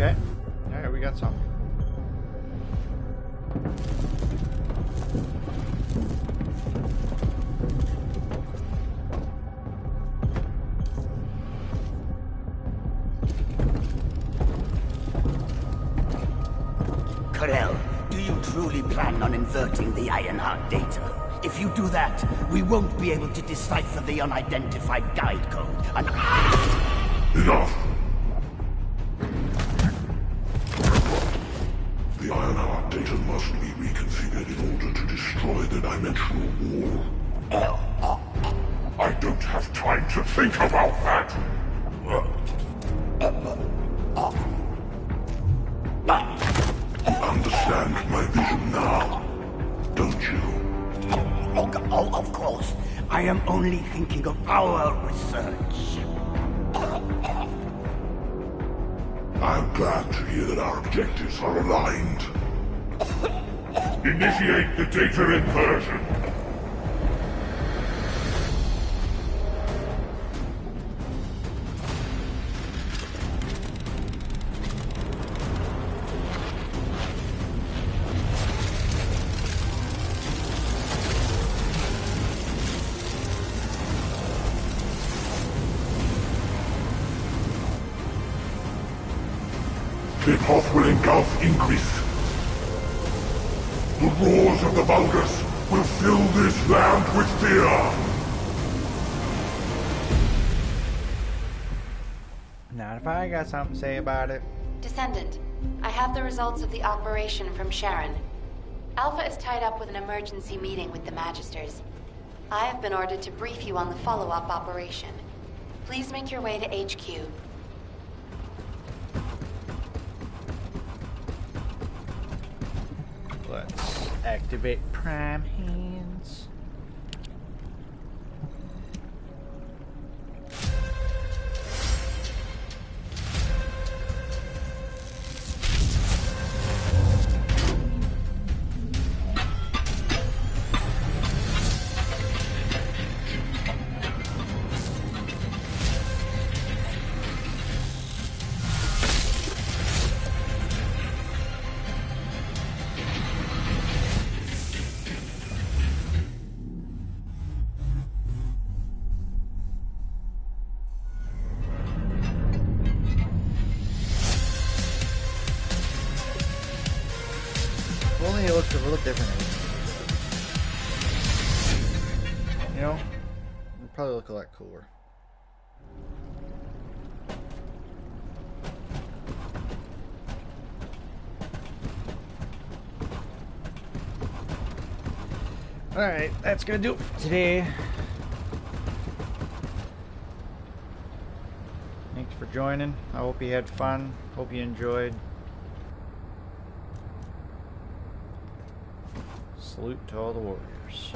Okay. Alright, we got some. Karel, do you truly plan on inverting the Ironheart data? If you do that, we won't be able to decipher the unidentified guide code. Enough! The Ironheart data must be reconfigured in order to destroy the dimensional wall. I don't have time to think about that! Understand my vision now, don't you? Oh, of course. I am only thinking of our research. I'm glad to hear that our objectives are aligned. Initiate the data inversion. The path will engulf Increase. The roars of the Vulgus will fill this land with fear. Not if I got something to say about it. Descendant, I have the results of the operation from Sharon. Alpha is tied up with an emergency meeting with the Magisters. I have been ordered to brief you on the follow-up operation. Please make your way to HQ. Let's activate Prime Hands. It looks a little different. You know, it'll probably look a lot cooler. Alright, that's gonna do it for today. joining. I hope you had fun. Hope you enjoyed. Salute to all the warriors.